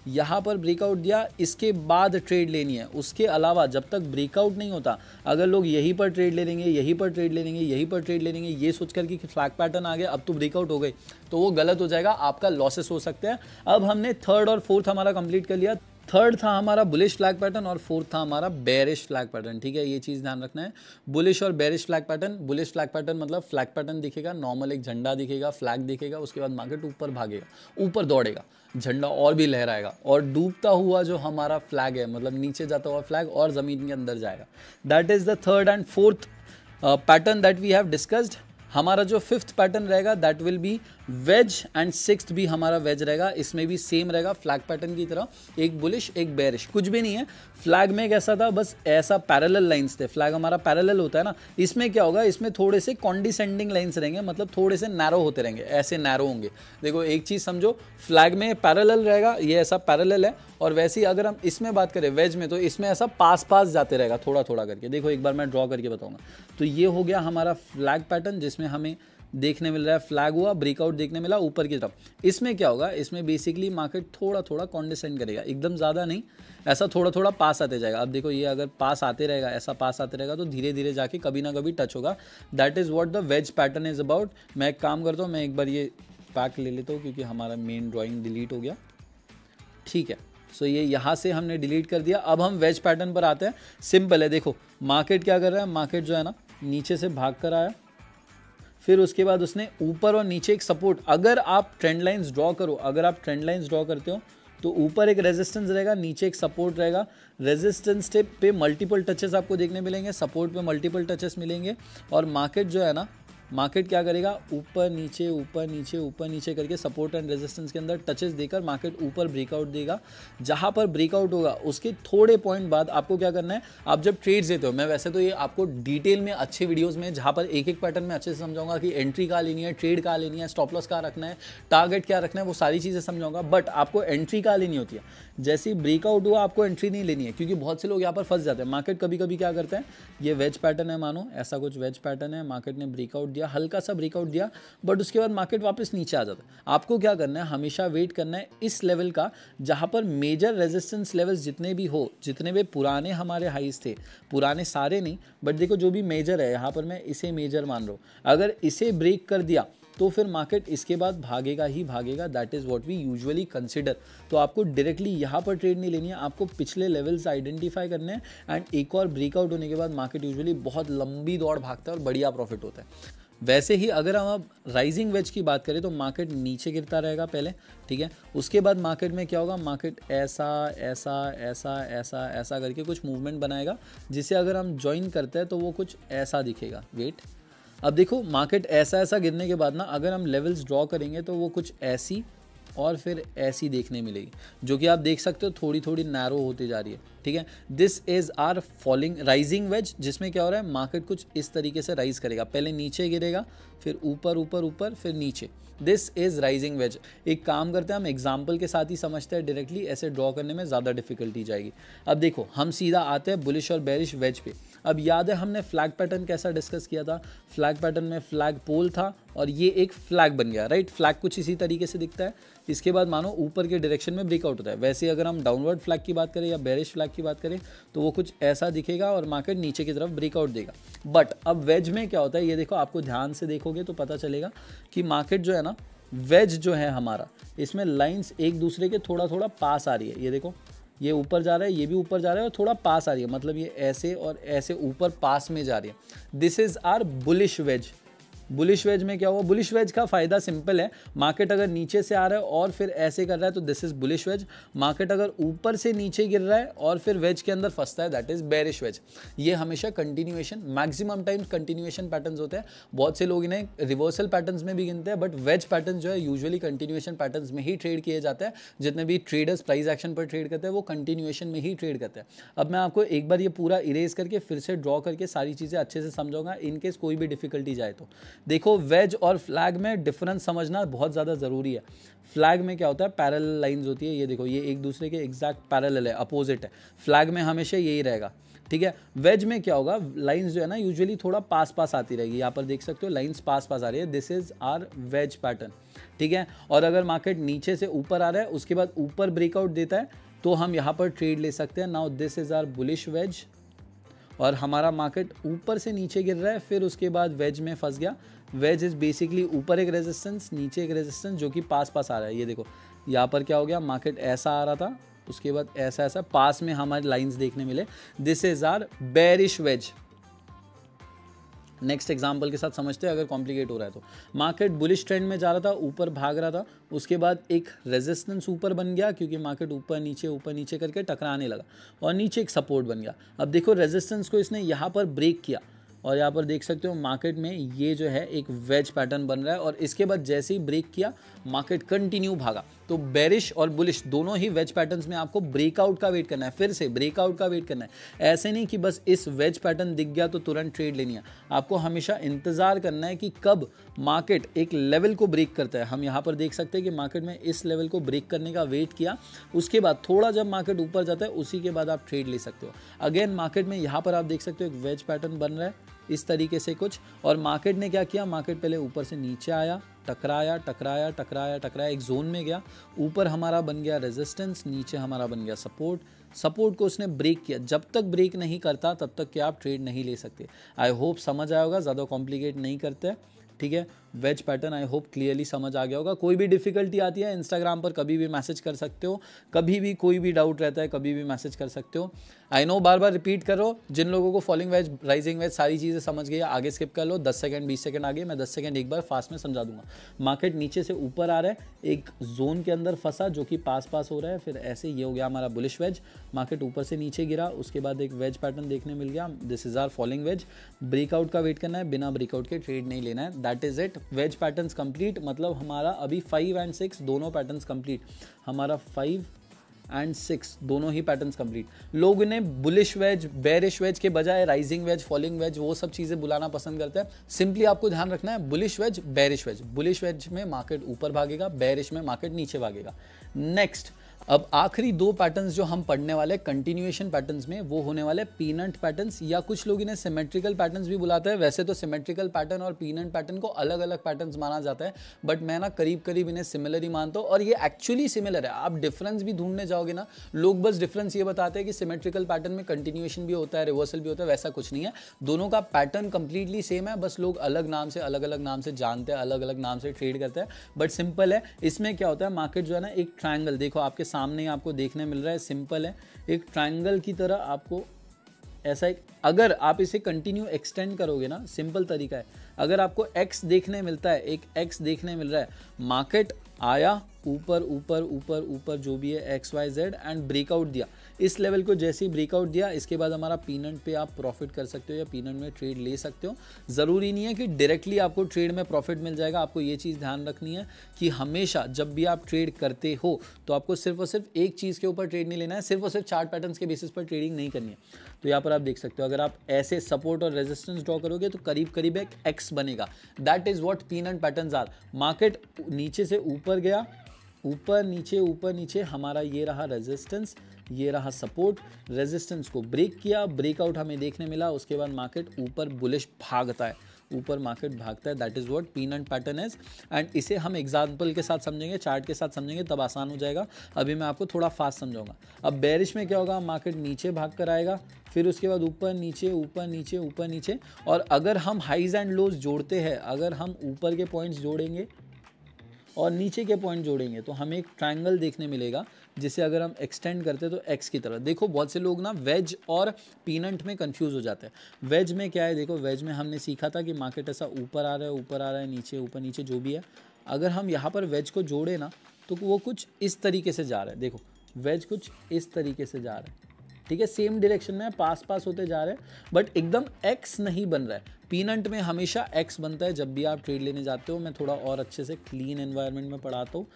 यहाँ पर ब्रेकआउट दिया, इसके बाद ट्रेड लेनी है। उसके अलावा जब तक ब्रेकआउट नहीं होता, अगर लोग यहीं पर ट्रेड ले लेंगे, यहीं पर ट्रेड ले लेंगे, यहीं पर ट्रेड ले लेंगे, ये सोच कर कि फ्लैग पैटर्न आ गया अब तो ब्रेकआउट हो गई, तो वो गलत हो जाएगा, आपका लॉसेस हो सकते हैं। अब हमने थर्ड और फोर्थ हमारा कंप्लीट कर लिया। थर्ड था हमारा बुलिश फ्लैग पैटर्न और फोर्थ था हमारा बेरिश फ्लैग पैटर्न, ठीक है, ये चीज़ ध्यान रखना है। बुलिश और bearish flag pattern, bullish flag pattern मतलब फ्लैग पैटर्न दिखेगा, नॉर्मल एक झंडा दिखेगा, फ्लैग दिखेगा, उसके बाद मार्केट ऊपर भागेगा, ऊपर दौड़ेगा, झंडा और भी लहराएगा, और डूबता हुआ जो हमारा फ्लैग है, मतलब नीचे जाता हुआ फ्लैग और ज़मीन के अंदर जाएगा। That is the third and fourth pattern that we have discussed. हमारा जो फिफ्थ पैटर्न रहेगा that will be wedge, and sixth भी हमारा वेज रहेगा। इसमें भी सेम रहेगा फ्लैग पैटर्न की तरह, एक बुलिश एक बेरिश, कुछ भी नहीं है। फ्लैग में कैसा था, बस ऐसा पैरेलल लाइंस थे, फ्लैग हमारा पैरेलल होता है ना, इसमें क्या होगा, इसमें थोड़े से कॉन्डिसेंडिंग लाइंस रहेंगे, मतलब थोड़े से नैरो होते रहेंगे, ऐसे नैरो होंगे। देखो एक चीज़ समझो, फ्लैग में पैरेलल रहेगा, ये ऐसा पैरेलल है, और वैसे ही अगर हम इसमें बात करें वेज में, तो इसमें ऐसा पास पास जाते रहेगा थोड़ा थोड़ा करके। देखो एक बार मैं ड्रॉ करके बताऊंगा। तो ये हो गया हमारा फ्लैग पैटर्न, जिसमें हमें देखने मिल रहा है फ्लैग हुआ, ब्रेकआउट देखने मिला ऊपर की तरफ। इसमें क्या होगा, इसमें बेसिकली मार्केट थोड़ा थोड़ा कॉन्डिसेंड करेगा, एकदम ज़्यादा नहीं, ऐसा थोड़ा थोड़ा पास आते जाएगा। अब देखो ये अगर पास आते रहेगा, ऐसा पास आते रहेगा, तो धीरे धीरे जाके कभी ना कभी टच होगा। That is what the ways pattern is about. मैं एक काम करता हूँ, मैं एक बार ये पैक ले लेता हूँ, क्योंकि हमारा मेन ड्राइंग डिलीट हो गया, ठीक है। सो ये यहाँ से हमने डिलीट कर दिया। अब हम वेज पैटर्न पर आते हैं। सिंपल है, देखो मार्केट क्या कर रहा है, मार्केट जो है ना नीचे से भाग कर आया, फिर उसके बाद उसने ऊपर और नीचे एक सपोर्ट, अगर आप ट्रेंड लाइंस ड्रॉ करो, अगर आप ट्रेंड लाइंस ड्रॉ करते हो तो ऊपर एक रेजिस्टेंस रहेगा, नीचे एक सपोर्ट रहेगा। रेजिस्टेंस टिप पे मल्टीपल टचेस आपको देखने मिलेंगे, सपोर्ट पे मल्टीपल टचेस मिलेंगे, और मार्केट जो है ना, मार्केट क्या करेगा, ऊपर नीचे ऊपर नीचे ऊपर नीचे करके सपोर्ट एंड रेजिस्टेंस के अंदर टचेस देकर मार्केट ऊपर ब्रेकआउट देगा। जहां पर ब्रेकआउट होगा उसके थोड़े पॉइंट बाद आपको क्या करना है, आप जब ट्रेड्स देते हो, मैं वैसे तो ये आपको डिटेल में अच्छे वीडियोस में जहां पर एक एक पैटर्न में अच्छे से समझाऊंगा कि एंट्री कहाँ लेनी है, ट्रेड कहाँ लेनी है, स्टॉप लॉस कहाँ रखना है, टारगेट क्या रखना है, वो सारी चीज़ें समझाऊंगा। बट आपको एंट्री कहाँ लेनी होती है, जैसे ही ब्रेकआउट हुआ आपको एंट्री नहीं लेनी है, क्योंकि बहुत से लोग यहाँ पर फंस जाते हैं। मार्केट कभी कभी क्या करते हैं, ये वेज पैटर्न है, मानो ऐसा कुछ वेज पैटर्न है, मार्केट ने ब्रेकआउट दिया, हल्का सा ब्रेकआउट दिया, बट उसके बाद मार्केट वापस नीचे आ जाता है। आपको क्या करना है, हमेशा वेट करना है इस लेवल का, जहां पर मेजर रेजिस्टेंस लेवल्स जितने भी हो, जितने भी पुराने हमारे हाईज थे, पुराने सारे नहीं, बट देखो जो भी मेजर है, यहाँ पर मैं इसे मेजर मान रहा हूँ, अगर इसे ब्रेक कर दिया तो फिर मार्केट इसके बाद भागेगा ही भागेगा। That is what we usually consider. तो आपको डायरेक्टली यहाँ पर ट्रेड नहीं लेनी है, आपको पिछले लेवल्स आइडेंटिफाई करने हैं, एंड एक और ब्रेकआउट होने के बाद मार्केट यूजुअली बहुत लंबी दौड़ भागता है और बढ़िया प्रॉफिट होता है। वैसे ही अगर हम अब राइजिंग वेज की बात करें तो मार्केट नीचे गिरता रहेगा पहले, ठीक है, उसके बाद मार्केट में क्या होगा, मार्केट ऐसा ऐसा ऐसा ऐसा ऐसा करके कुछ मूवमेंट बनाएगा, जिसे अगर हम ज्वाइन करते हैं तो वो कुछ ऐसा दिखेगा। वेट, अब देखो मार्केट ऐसा ऐसा गिरने के बाद ना, अगर हम लेवल्स ड्रॉ करेंगे तो वो कुछ ऐसी और फिर ऐसी देखने मिलेगी, जो कि आप देख सकते हो थोड़ी थोड़ी नैरो होती जा रही है, ठीक है। This is our falling rising wedge, जिसमें क्या हो रहा है, मार्केट कुछ इस तरीके से राइज करेगा, पहले नीचे गिरेगा, फिर ऊपर ऊपर ऊपर, फिर नीचे। This is rising veg. एक काम करते हैं, हम एग्जाम्पल के साथ ही समझते हैं, डायरेक्टली ऐसे ड्रॉ करने में ज़्यादा डिफिकल्टी जाएगी। अब देखो हम सीधा आते हैं बुलिश और बेरिश वेज पे। अब याद है हमने फ्लैग पैटर्न कैसा डिस्कस किया था? फ्लैग पैटर्न में फ्लैग पोल था और ये एक फ्लैग बन गया, राइट? फ्लैग कुछ इसी तरीके से दिखता है। इसके बाद मानो ऊपर के डायरेक्शन में ब्रेकआउट होता है। वैसे अगर हम डाउनवर्ड फ्लैग की बात करें या बेरिश फ्लैग की बात करें तो वो कुछ ऐसा दिखेगा और मार्केट नीचे की तरफ ब्रेकआउट देगा। बट अब वेज में क्या होता है, ये देखो, आपको ध्यान से देखोगे तो पता चलेगा कि मार्केट जो है ना, वेज जो है हमारा, इसमें लाइंस एक दूसरे के थोड़ा थोड़ा पास आ रही है। ये देखो, ये ऊपर जा रहा है, ये भी ऊपर जा रहा है और थोड़ा पास आ रही है, मतलब ये ऐसे और ऐसे ऊपर पास में जा रही है। This is our bullish wedge. Bullish wedge में क्या हुआ? बुलिश वेज का फायदा सिंपल है, मार्केट अगर नीचे से आ रहा है और फिर ऐसे कर रहा है तो this is bullish wedge. Market अगर ऊपर से नीचे गिर रहा है और फिर वेज के अंदर फंसता है, दैट इज बेरिश वेज। ये हमेशा continuation, maximum times continuation patterns होते हैं। बहुत से लोग इन्हें रिवर्सल पैटर्न्स में भी गिनते हैं, बट वेज पैटर्न जो है यूजुअली कंटिन्यूएशन पैटर्न्स में ही ट्रेड किए जाते हैं। जितने भी ट्रेडर्स प्राइस एक्शन पर ट्रेड करते हैं वो कंटिन्यूएशन में ही ट्रेड करते हैं। अब मैं आपको एक बार ये पूरा इरेज करके फिर से ड्रॉ करके सारी चीज़ें अच्छे से समझाऊंगा, इनकेस कोई भी डिफिकल्टी जाए तो। देखो, वेज और फ्लैग में डिफरेंस समझना बहुत ज़्यादा ज़रूरी है। फ्लैग में क्या होता है, पैरेलल लाइंस होती है। ये देखो, ये एक दूसरे के एग्जैक्ट पैरेलल है, अपोजिट है। फ्लैग में हमेशा यही रहेगा, ठीक है। वेज में क्या होगा, लाइंस जो है ना यूजुअली थोड़ा पास पास आती रहेगी। यहाँ पर देख सकते हो लाइंस पास पास आ रही है, this is our wedge pattern, ठीक है। और अगर मार्केट नीचे से ऊपर आ रहा है, उसके बाद ऊपर ब्रेकआउट देता है तो हम यहाँ पर ट्रेड ले सकते हैं। Now this is our bullish wedge और हमारा मार्केट ऊपर से नीचे गिर रहा है, फिर उसके बाद वेज में फंस गया। वेज इज बेसिकली ऊपर एक रेजिस्टेंस, नीचे एक रेजिस्टेंस जो कि पास पास आ रहा है। ये देखो, यहाँ पर क्या हो गया, मार्केट ऐसा आ रहा था, उसके बाद ऐसा ऐसा पास में हमारे लाइंस देखने मिले। This is our bearish wedge. Next example के साथ समझते हैं अगर कॉम्प्लिकेट हो रहा है तो। मार्केट बुलिश ट्रेंड में जा रहा था, ऊपर भाग रहा था, उसके बाद एक रेजिस्टेंस ऊपर बन गया क्योंकि मार्केट ऊपर नीचे करके टकराने लगा और नीचे एक सपोर्ट बन गया। अब देखो, रेजिस्टेंस को इसने यहाँ पर ब्रेक किया और यहाँ पर देख सकते हो मार्केट में ये जो है एक वेज पैटर्न बन रहा है और इसके बाद जैसे ही ब्रेक किया मार्केट कंटिन्यू भागा। तो बेरिश और बुलिश दोनों ही वेज पैटर्न्स में आपको ब्रेकआउट का वेट करना है, फिर से ब्रेकआउट का वेट करना है। ऐसे नहीं कि बस इस वेज पैटर्न दिख गया तो तुरंत ट्रेड लेनी है, आपको हमेशा इंतजार करना है कि कब मार्केट एक लेवल को ब्रेक करता है। हम यहाँ पर देख सकते हैं कि मार्केट में इस लेवल को ब्रेक करने का वेट किया, उसके बाद थोड़ा जब मार्केट ऊपर जाता है उसी के बाद आप ट्रेड ले सकते हो। अगेन मार्केट में यहाँ पर आप देख सकते हो एक वेज पैटर्न बन रहा है इस तरीके से कुछ, और मार्केट ने क्या किया, मार्केट पहले ऊपर से नीचे आया, टकराया टकराया टकराया टकराया, एक जोन में गया, ऊपर हमारा बन गया रेजिस्टेंस, नीचे हमारा बन गया सपोर्ट। सपोर्ट को उसने ब्रेक किया, जब तक ब्रेक नहीं करता तब तक कि आप ट्रेड नहीं ले सकते। आई होप समझ आया होगा, ज़्यादा कॉम्प्लिकेट नहीं करते, ठीक है। Wedge pattern I hope clearly समझ आ गया होगा। कोई भी डिफिकल्टी आती है इंस्टाग्राम पर कभी भी मैसेज कर सकते हो, कभी भी कोई भी डाउट रहता है कभी भी मैसेज कर सकते हो। I know bar bar repeat करो, जिन लोगों को फॉलिंग वेज, राइजिंग वेज सारी चीज़ें समझ गई आगे स्किप कर लो, 10 सेकंड 20 सेकंड आगे, मैं 10 सेकंड एक बार फास्ट में समझा दूंगा। मार्केट नीचे से ऊपर आ रहा है, एक जोन के अंदर फंसा जो कि पास पास हो रहा है, फिर ऐसे ये हो गया हमारा बुलिश वेज। मार्केट ऊपर से नीचे गिरा, उसके बाद एक वेज पैटर्न देखने मिल गया, this is our falling wedge. Breakout का वेट करना है, बिना ब्रेकआउट के ट्रेड नहीं लेना है, that is it. Wedge patterns complete, मतलब हमारा अभी 5 एंड 6 दोनों पैटर्न्स कंप्लीट, हमारा 5 एंड 6 दोनों ही पैटर्न्स कंप्लीट। लोग इन्हें बुलिश वेज, बेरिश वेज के बजाय राइजिंग वेज, फॉलिंग वेज, वो सब चीज़ें बुलाना पसंद करते हैं। सिंपली आपको ध्यान रखना है bullish wedge, bearish wedge. Bullish wedge में मार्केट ऊपर भागेगा, बेरिश में मार्केट नीचे भागेगा। नेक्स्ट, अब आखिरी 2 पैटर्न्स जो हम पढ़ने वाले कंटिन्यूएशन पैटर्न्स में, वो होने वाले पीनट पैटर्न्स, या कुछ लोग इन्हें सिमेट्रिकल पैटर्न्स भी बुलाते हैं। वैसे तो सिमेट्रिकल पैटर्न और पीनट पैटर्न को अलग अलग पैटर्न्स माना जाता है, बट मैं ना करीब करीब इन्हें सिमिलर ही मानता हूँ, और ये एक्चुअली सिमिलर है। आप डिफरेंस भी ढूंढने जाओगे ना, लोग बस डिफरेंस ये बताते हैं कि सिमेट्रिकल पैटर्न में कंटिन्यूएशन भी होता है, रिवर्सल भी होता है, वैसा कुछ नहीं है। दोनों का पैटर्न कंप्लीटली सेम है, बस लोग अलग नाम से, अलग अलग नाम से जानते हैं, अलग अलग नाम से ट्रेड करते हैं, बट सिंपल है। इसमें क्या होता है, मार्केट जो है ना एक ट्रायंगल, देखो आपके सामने ही आपको देखने मिल रहा है, सिंपल है, एक ट्रायंगल की तरह आपको ऐसा एक, अगर आप इसे कंटिन्यू एक्सटेंड करोगे ना, सिंपल तरीका है, अगर आपको एक्स देखने मिलता है, एक एक्स देखने मिल रहा है, मार्केट आया, ऊपर ऊपर ऊपर ऊपर जो भी है XYZ एंड ब्रेकआउट दिया। इस लेवल को जैसे ही ब्रेकआउट दिया, इसके बाद हमारा पीनट पे आप प्रॉफिट कर सकते हो या पीनट में ट्रेड ले सकते हो। ज़रूरी नहीं है कि डायरेक्टली आपको ट्रेड में प्रॉफिट मिल जाएगा। आपको ये चीज़ ध्यान रखनी है कि हमेशा जब भी आप ट्रेड करते हो तो आपको सिर्फ और सिर्फ एक चीज़ के ऊपर ट्रेड नहीं लेना है, सिर्फ और सिर्फ चार्ट पैटर्न्स के बेसिस पर ट्रेडिंग नहीं करनी है। तो यहाँ पर आप देख सकते हो, अगर आप ऐसे सपोर्ट और रेजिस्टेंस ड्रॉ करोगे तो करीब करीब एक एक्स बनेगा। That is what pennant patterns are. Market नीचे से ऊपर गया, ऊपर नीचे हमारा ये रहा रेजिस्टेंस, ये रहा सपोर्ट, रेजिस्टेंस को ब्रेक किया, ब्रेकआउट हमें देखने मिला, उसके बाद मार्केट ऊपर बुलिश भागता है, ऊपर मार्केट भागता है। That is what peanut pattern is. And इसे हम एग्जांपल के साथ समझेंगे, चार्ट के साथ समझेंगे, तब आसान हो जाएगा। अभी मैं आपको थोड़ा फास्ट समझाऊंगा। अब बेरिश में क्या होगा, मार्केट नीचे भाग कर आएगा, फिर उसके बाद ऊपर नीचे ऊपर नीचे ऊपर नीचे। और अगर हम हाइज एंड लोज जोड़ते हैं, अगर हम ऊपर के पॉइंट्स जोड़ेंगे और नीचे के पॉइंट जोड़ेंगे तो हमें एक ट्रायंगल देखने मिलेगा, जिसे अगर हम एक्सटेंड करते हैं तो एक्स की तरह। देखो बहुत से लोग ना वेज और पीनट में कंफ्यूज हो जाते हैं। वेज में क्या है, देखो वेज में हमने सीखा था कि मार्केट ऐसा ऊपर आ रहा है नीचे, ऊपर नीचे जो भी है। अगर हम यहाँ पर वेज को जोड़े ना तो वो कुछ इस तरीके से जा रहा है। देखो वेज कुछ इस तरीके से जा रहा है, ठीक है, सेम डायरेक्शन में पास होते जा रहे हैं, बट एकदम एक्स नहीं बन रहा है। पीनट में हमेशा एक्स बनता है जब भी आप ट्रेड लेने जाते हो। मैं थोड़ा और अच्छे से क्लीन एनवायरनमेंट में पढ़ाता हूँ।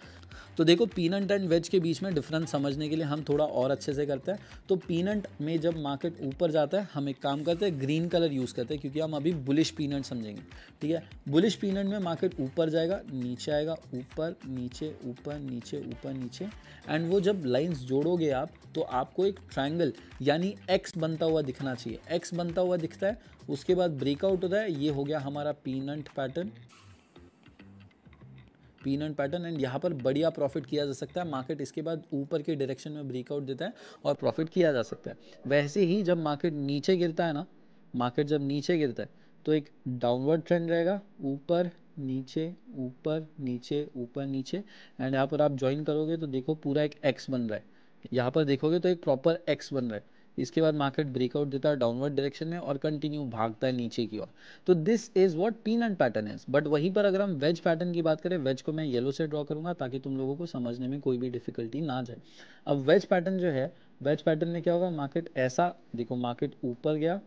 तो देखो पीनट एंड वेज के बीच में डिफरेंस समझने के लिए हम थोड़ा और अच्छे से करते हैं। तो पीनट में जब मार्केट ऊपर जाता है, हम एक काम करते हैं, ग्रीन कलर यूज़ करते हैं, क्योंकि हम अभी बुलिश पीनट समझेंगे, ठीक है। बुलिश पीनट में मार्केट ऊपर जाएगा, नीचे आएगा, ऊपर नीचे ऊपर नीचे ऊपर नीचे। एंड वो जब लाइंस जोड़ोगे आप तो आपको एक ट्रायंगल यानी एक्स बनता हुआ दिखना चाहिए। एक्स बनता हुआ दिखता है, उसके बाद ब्रेकआउट होता है। ये हो गया हमारा पीनट पैटर्न, एंड यहाँ पर बढ़िया प्रॉफिट किया जा सकता है। मार्केट इसके बाद ऊपर के डायरेक्शन में ब्रेकआउट देता है और प्रॉफिट किया जा सकता है। वैसे ही जब मार्केट नीचे गिरता है ना, मार्केट जब नीचे गिरता है तो एक डाउनवर्ड ट्रेंड रहेगा, ऊपर नीचे ऊपर नीचे ऊपर नीचे। एंड यहाँ पर आप ज्वाइन करोगे तो देखो पूरा एक एक्स बन रहा है। यहाँ पर देखोगे तो एक प्रॉपर एक्स बन रहा है। इसके बाद मार्केट ब्रेकआउट देता है डाउनवर्ड डायरेक्शन में और कंटिन्यू भागता है नीचे की ओर। तो this is what peanut pattern is. But वहीं पर अगर हम वेज पैटर्न की बात करें, वेज को मैं येलो से ड्रॉ करूंगा ताकि तुम लोगों को समझने में कोई भी डिफिकल्टी ना जाए। अब वेज पैटर्न जो है, वेज पैटर्न में क्या होगा, मार्केट ऐसा देखो, मार्केट ऊपर गया,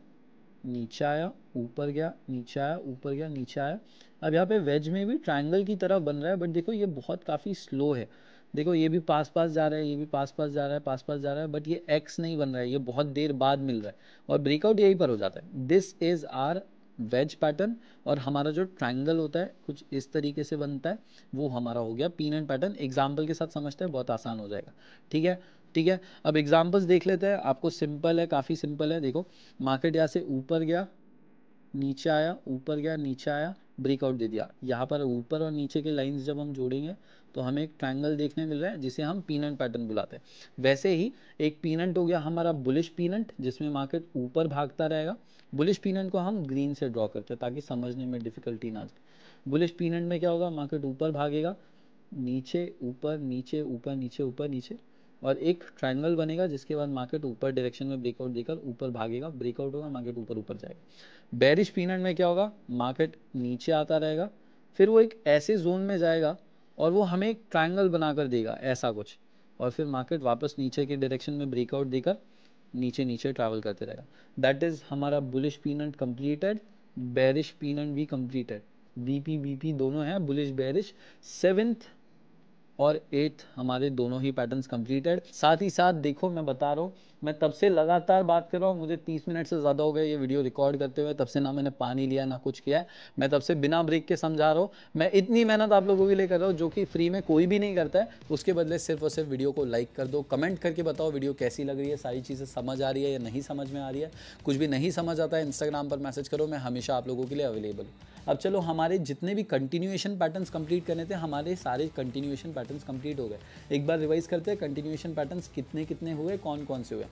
नीचे आया, ऊपर गया, नीचे आया, ऊपर गया, नीचे आया। अब यहाँ पे वेज में भी ट्रायंगल की तरह बन रहा है, बट देखो ये बहुत काफ़ी स्लो है। देखो ये भी पास जा रहा है, ये भी पास जा रहा है, पास जा रहा है, बट ये एक्स नहीं बन रहा है, ये बहुत देर बाद मिल रहा है और ब्रेकआउट यहीं पर हो जाता है। This is our wedge pattern. और हमारा जो ट्रायंगल होता है कुछ इस तरीके से बनता है, वो हमारा हो गया पीनट पैटर्न। एग्जाम्पल के साथ समझते हैं, बहुत आसान हो जाएगा, ठीक है। ठीक है, अब एग्जाम्पल्स देख लेते हैं। आपको सिंपल है, काफ़ी सिंपल है। देखो मार्केट यहाँ से ऊपर गया, नीचे आया, ऊपर गया, नीचे आया, ब्रेकआउट दे दिया। यहाँ पर ऊपर और नीचे के लाइंस जब हम जोड़ेंगे तो हमें एक ट्रायंगल देखने मिल रहा है, जिसे हम पीनट पैटर्न बुलाते हैं। वैसे ही एक पीनट हो गया हमारा बुलिश पीनट, जिसमें मार्केट ऊपर भागता रहेगा। बुलिश पीनट को हम ग्रीन से ड्रॉ करते हैं ताकि समझने में डिफिकल्टी ना जाए। बुलिश पीनट में क्या होगा, मार्केट ऊपर भागेगा, नीचे ऊपर नीचे ऊपर नीचे ऊपर नीचे, और एक ट्रायंगल बनेगा, जिसके बाद मार्केट ऊपर डायरेक्शन में ब्रेकआउट देकर ऊपर भागेगा, ब्रेकआउट होगा, मार्केट ऊपर ऊपर जाएगा। बेरिश पीनट में क्या होगा, मार्केट नीचे आता रहेगा, फिर वो एक ऐसे जोन में जाएगा और वो हमें एक ट्रायंगल बनाकर देगा ऐसा कुछ, और फिर मार्केट वापस नीचे के डायरेक्शन में ब्रेकआउट देकर नीचे नीचे ट्रैवल करते रहेगा। दैट इज हमारा bullish peanut completed, bearish peanut भी कंप्लीटेड। बीपी दोनों हैं, बुलिश बेरिश। 7th और 8th हमारे दोनों ही पैटर्न्स कंप्लीटेड। साथ ही साथ देखो मैं बता रहा हूँ, मैं तब से लगातार बात कर रहा हूँ, मुझे 30 मिनट से ज़्यादा हो गए ये वीडियो रिकॉर्ड करते हुए। तब से ना मैंने पानी लिया ना कुछ किया है, मैं तब से बिना ब्रेक के समझा रहा हूँ। मैं इतनी मेहनत आप लोगों के लिए कर रहा हूँ जो कि फ्री में कोई भी नहीं करता है। उसके बदले सिर्फ और सिर्फ वीडियो को लाइक कर दो, कमेंट करके बताओ वीडियो कैसी लग रही है, सारी चीज़ें समझ आ रही है या नहीं समझ में आ रही है। कुछ भी नहीं समझ आता है, इंस्टाग्राम पर मैसेज करो, मैं हमेशा आप लोगों के लिए अवेलेबल हूँ। अब चलो हमारे जितने भी कंटिन्यूएशन पैटर्न्स कंप्लीट करने थे, हमारे सारे कंटिन्यूएशन पैटर्न्स कंप्लीट हो गए। एक बार रिवाइज करते हैं, कंटिन्यूएशन पैटर्न्स कितने कितने हुए, कौन कौन से हुए।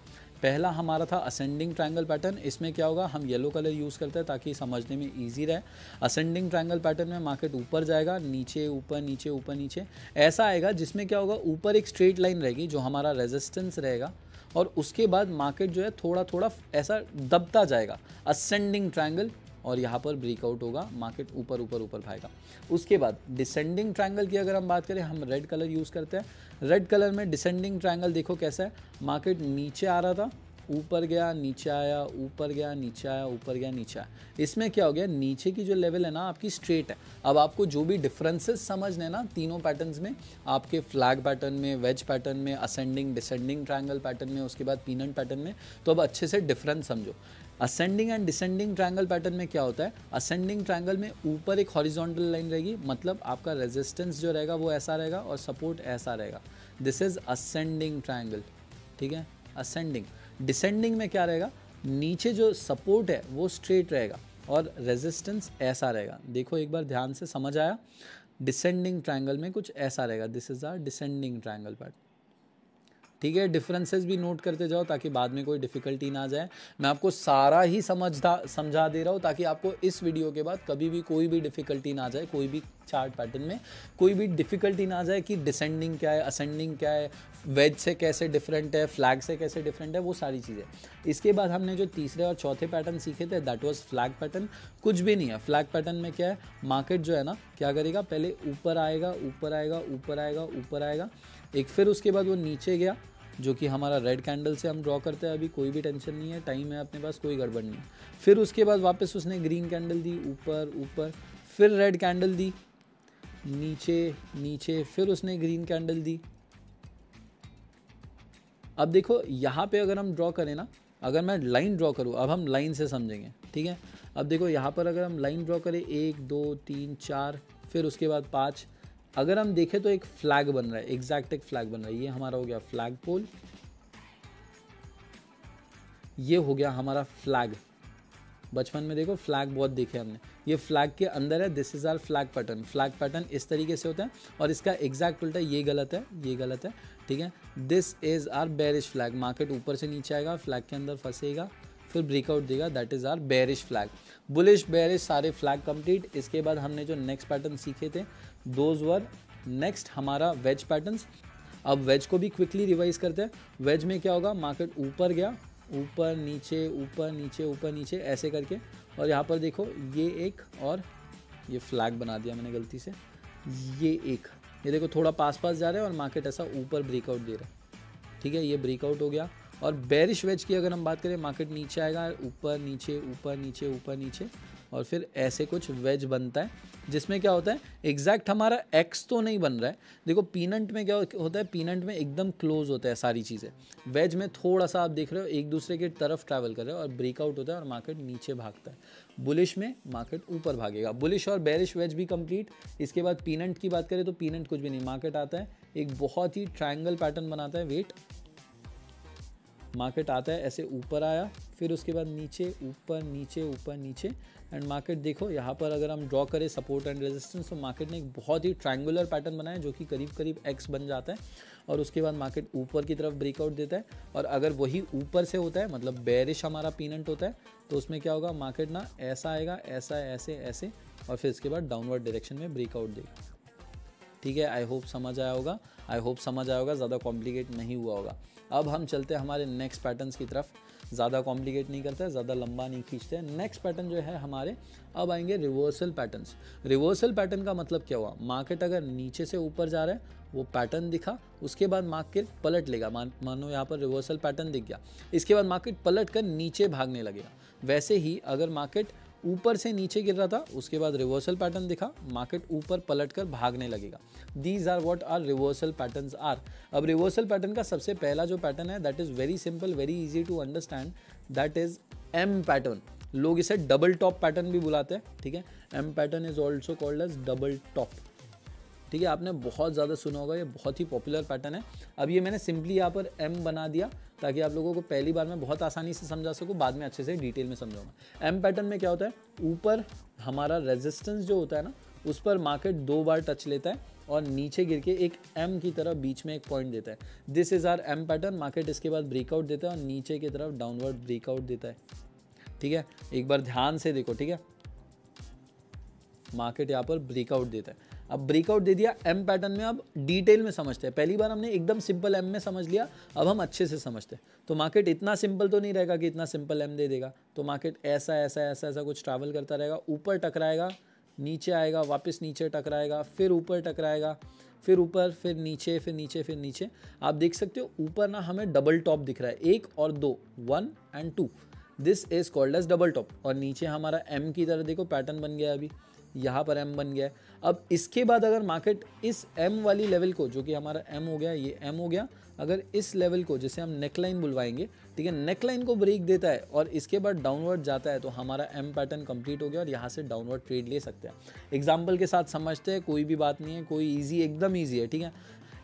पहला हमारा था असेंडिंग ट्रायंगल पैटर्न। इसमें क्या होगा, हम येलो कलर यूज़ करते हैं ताकि समझने में ईजी रहे। असेंडिंग ट्रायंगल पैटर्न में मार्केट ऊपर जाएगा, नीचे ऊपर नीचे ऊपर नीचे ऐसा आएगा, जिसमें क्या होगा, ऊपर एक स्ट्रेट लाइन रहेगी जो हमारा रेजिस्टेंस रहेगा, और उसके बाद मार्केट जो है थोड़ा थोड़ा ऐसा दबता जाएगा। असेंडिंग ट्रायंगल और यहाँ पर ब्रेकआउट होगा, मार्केट ऊपर ऊपर ऊपर भागेगा। उसके बाद डिसेंडिंग ट्रायंगल की अगर हम बात करें, हम रेड कलर यूज़ करते हैं। रेड कलर में डिसेंडिंग ट्रायंगल देखो कैसा है, मार्केट नीचे आ रहा था, ऊपर गया, नीचे आया, ऊपर गया, नीचे आया, ऊपर गया, नीचे आया। इसमें क्या हो गया, नीचे की जो लेवल है ना आपकी स्ट्रेट है। अब आपको जो भी डिफरेंसेस समझने ना तीनों पैटर्न्स में, आपके फ्लैग पैटर्न में, वेज पैटर्न में, असेंडिंग डिसेंडिंग ट्रायंगल पैटर्न में, उसके बाद पीनट पैटर्न में, तो अब अच्छे से डिफरेंस समझो। Ascending and descending triangle pattern में क्या होता है, असेंडिंग ट्रायंगल में ऊपर एक हॉरिजॉन्टल लाइन रहेगी, मतलब आपका रेजिस्टेंस जो रहेगा वो ऐसा रहेगा और सपोर्ट ऐसा रहेगा। दिस इज असेंडिंग ट्रायंगल, ठीक है, असेंडिंग। डिसेंडिंग में क्या रहेगा, नीचे जो सपोर्ट है वो स्ट्रेट रहेगा और रेजिस्टेंस ऐसा रहेगा। देखो एक बार ध्यान से, समझ आया, डिसेंडिंग ट्रायंगल में कुछ ऐसा रहेगा। This is our descending triangle pattern, ठीक है। डिफरेंसेस भी नोट करते जाओ ताकि बाद में कोई डिफिकल्टी ना आ जाए। मैं आपको सारा ही समझा दे रहा हूँ ताकि आपको इस वीडियो के बाद कभी भी कोई भी डिफिकल्टी ना आ जाए, कोई भी चार्ट पैटर्न में कोई भी डिफिकल्टी ना आ जाए कि डिसेंडिंग क्या है, असेंडिंग क्या है, वेज से कैसे डिफरेंट है, फ्लैग से कैसे डिफरेंट है, वो सारी चीज़ें। इसके बाद हमने जो तीसरे और चौथे पैटर्न सीखे थे, दैट वाज फ्लैग पैटर्न। कुछ भी नहीं है फ्लैग पैटर्न में, क्या है, मार्केट जो है ना क्या करेगा, पहले ऊपर आएगा, ऊपर आएगा, ऊपर आएगा, ऊपर आएगा एक, फिर उसके बाद वो नीचे गया, जो कि हमारा रेड कैंडल से हम ड्रॉ करते हैं। अभी कोई भी टेंशन नहीं है, टाइम है अपने पास, कोई गड़बड़ नहीं। फिर उसके बाद वापस उसने ग्रीन कैंडल दी, ऊपर ऊपर, फिर रेड कैंडल दी, नीचे नीचे, फिर उसने ग्रीन कैंडल दी। अब देखो यहाँ पे अगर हम ड्रॉ करें ना, अगर मैं लाइन ड्रॉ करूँ, अब हम लाइन से समझेंगे, ठीक है। अब देखो यहाँ पर अगर हम लाइन ड्रॉ करें, 1 2 3 4, फिर उसके बाद 5, अगर हम देखें तो एक फ्लैग बन रहा है, एग्जैक्ट एक फ्लैग बन रहा है। ये हमारा हो गया फ्लैग पोल, ये हो गया हमारा फ्लैग। बचपन में देखो फ्लैग बहुत देखे हमने, ये फ्लैग के अंदर है। This is our flag pattern. Flag pattern इस तरीके से होता है और इसका एग्जैक्ट उल्टा, ये गलत है, ये गलत है, ठीक है। This is our bearish flag. Market ऊपर से नीचे आएगा, फ्लैग के अंदर फंसेगा, फिर ब्रेकआउट देगा, that is our bearish flag. Bullish bearish सारे फ्लैग कंप्लीट। इसके बाद हमने जो नेक्स्ट पैटर्न सीखे थे, दोज वर नेक्स्ट हमारा वेज पैटर्न्स। अब वेज को भी क्विकली रिवाइज करते हैं। वेज में क्या होगा, मार्केट ऊपर गया, ऊपर नीचे, ऊपर नीचे, ऊपर नीचे, ऐसे करके, और यहाँ पर देखो ये एक, और ये फ्लैग बना दिया मैंने गलती से, ये एक, ये देखो थोड़ा पास पास जा रहा है और मार्केट ऐसा ऊपर ब्रेकआउट दे रहा है, ठीक है। ये ब्रेकआउट हो गया। और बेरिश वेज की अगर हम बात करें, मार्केट नीचे आएगा, ऊपर नीचे, ऊपर नीचे, ऊपर नीचे, और फिर ऐसे कुछ वेज बनता है, जिसमें क्या होता है, एग्जैक्ट हमारा एक्स तो नहीं बन रहा है। देखो पीनट में क्या होता है, पीनट में एकदम क्लोज होता है सारी चीज़ें। वेज में थोड़ा सा आप देख रहे हो एक दूसरे के तरफ ट्रैवल कर रहे हो और ब्रेकआउट होता है और मार्केट नीचे भागता है। बुलिश में मार्केट ऊपर भागेगा। बुलिश और बेरिश वेज भी कंप्लीट। इसके बाद पीनट की बात करें तो पीनट कुछ भी नहीं, मार्केट आता है एक बहुत ही ट्रायंगल पैटर्न बनाता है, वेट, मार्केट आता है ऐसे ऊपर आया, फिर उसके बाद नीचे, ऊपर नीचे, ऊपर नीचे, एंड मार्केट देखो यहाँ पर अगर हम ड्रॉ करें सपोर्ट एंड रेजिस्टेंस, तो मार्केट ने एक बहुत ही ट्रायंगुलर पैटर्न बनाया जो कि करीब करीब एक्स बन जाता है। और उसके बाद मार्केट ऊपर की तरफ ब्रेकआउट देता है, और अगर वही ऊपर से होता है, मतलब बेरिश हमारा पीनट होता है, तो उसमें क्या होगा, मार्केट ना ऐसा आएगा, ऐसा, ऐसे, ऐसे, और फिर इसके बाद डाउनवर्ड डायरेक्शन में ब्रेकआउट देगा, ठीक है। आई होप समझ आया होगा, आई होप समझ आया होगा, ज़्यादा कॉम्प्लिकेट नहीं हुआ होगा। अब हम चलते हैं हमारे नेक्स्ट पैटर्न्स की तरफ। ज़्यादा कॉम्प्लिकेट नहीं करते, ज़्यादा लंबा नहीं खींचते हैं। नेक्स्ट पैटर्न जो है हमारे, अब आएंगे रिवर्सल पैटर्न्स। रिवर्सल पैटर्न का मतलब क्या हुआ, मार्केट अगर नीचे से ऊपर जा रहा है, वो पैटर्न दिखा, उसके बाद मार्केट पलट लेगा, मानो यहाँ पर रिवर्सल पैटर्न दिख गया, इसके बाद मार्केट पलट कर नीचे भागने लगेगा। वैसे ही अगर मार्केट ऊपर से नीचे गिर रहा था, उसके बाद रिवर्सल पैटर्न दिखा, मार्केट ऊपर पलटकर भागने लगेगा। These are what are reversal patterns are. अब रिवर्सल पैटर्न का सबसे पहला जो पैटर्न है, that is very simple, very easy to understand, that is M pattern. लोग इसे डबल टॉप पैटर्न भी बुलाते हैं, ठीक है। M pattern is also called as double top, ठीक है। आपने बहुत ज़्यादा सुना होगा, ये बहुत ही पॉपुलर पैटर्न है। अब ये मैंने सिंपली यहाँ पर एम बना दिया ताकि आप लोगों को पहली बार में बहुत आसानी से समझा सकूँ, बाद में अच्छे से डिटेल में समझाऊंगा। एम पैटर्न में क्या होता है, ऊपर हमारा रेजिस्टेंस जो होता है ना, उस पर मार्केट 2 बार टच लेता है और नीचे गिर के एक एम की तरफ बीच में एक पॉइंट देता है। This is our M pattern. Market इसके बाद ब्रेकआउट देता है और नीचे की तरफ डाउनवर्ड ब्रेकआउट देता है, ठीक है। एक बार ध्यान से देखो, ठीक है, मार्केट यहाँ पर ब्रेकआउट देता है। अब ब्रेकआउट दे दिया एम पैटर्न में, अब डिटेल में समझते हैं। पहली बार हमने एकदम सिंपल एम में समझ लिया, अब हम अच्छे से समझते हैं। तो मार्केट इतना सिंपल तो नहीं रहेगा कि इतना सिंपल एम दे देगा। तो मार्केट ऐसा ऐसा ऐसा ऐसा कुछ ट्रैवल करता रहेगा, ऊपर टकराएगा, नीचे आएगा, वापस नीचे टकराएगा, फिर ऊपर टकराएगा, फिर ऊपर, फिर नीचे, फिर नीचे, फिर नीचे। आप देख सकते हो ऊपर ना हमें डबल टॉप दिख रहा है, 1 और 2, 1 and 2, this is called as double top. और नीचे हमारा एम की तरह देखो पैटर्न बन गया है, अभी यहाँ पर एम बन गया है। अब इसके बाद अगर मार्केट इस एम वाली लेवल को, जो कि हमारा एम हो गया, ये एम हो गया, अगर इस लेवल को जिसे हम नेकलाइन बुलवाएंगे, ठीक है, नेकलाइन को ब्रेक देता है और इसके बाद डाउनवर्ड जाता है, तो हमारा एम पैटर्न कंप्लीट हो गया और यहाँ से डाउनवर्ड ट्रेड ले सकते हैं। एग्जाम्पल के साथ समझते हैं, कोई भी बात नहीं है, कोई ईजी, एकदम ईजी है, ठीक है।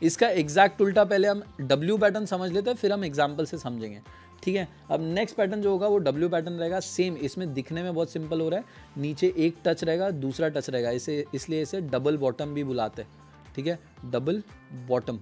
इसका एग्जैक्ट उल्टा पहले हम डब्ल्यू पैटर्न समझ लेते हैं, फिर हम एग्जाम्पल से समझेंगे, ठीक है। अब नेक्स्ट पैटर्न जो होगा वो डब्ल्यू पैटर्न रहेगा, सेम। इसमें दिखने में बहुत सिंपल हो रहा है, नीचे एक टच रहेगा, दूसरा टच रहेगा, इसे इसलिए इसे डबल बॉटम भी बुलाते हैं, ठीक है, डबल बॉटम।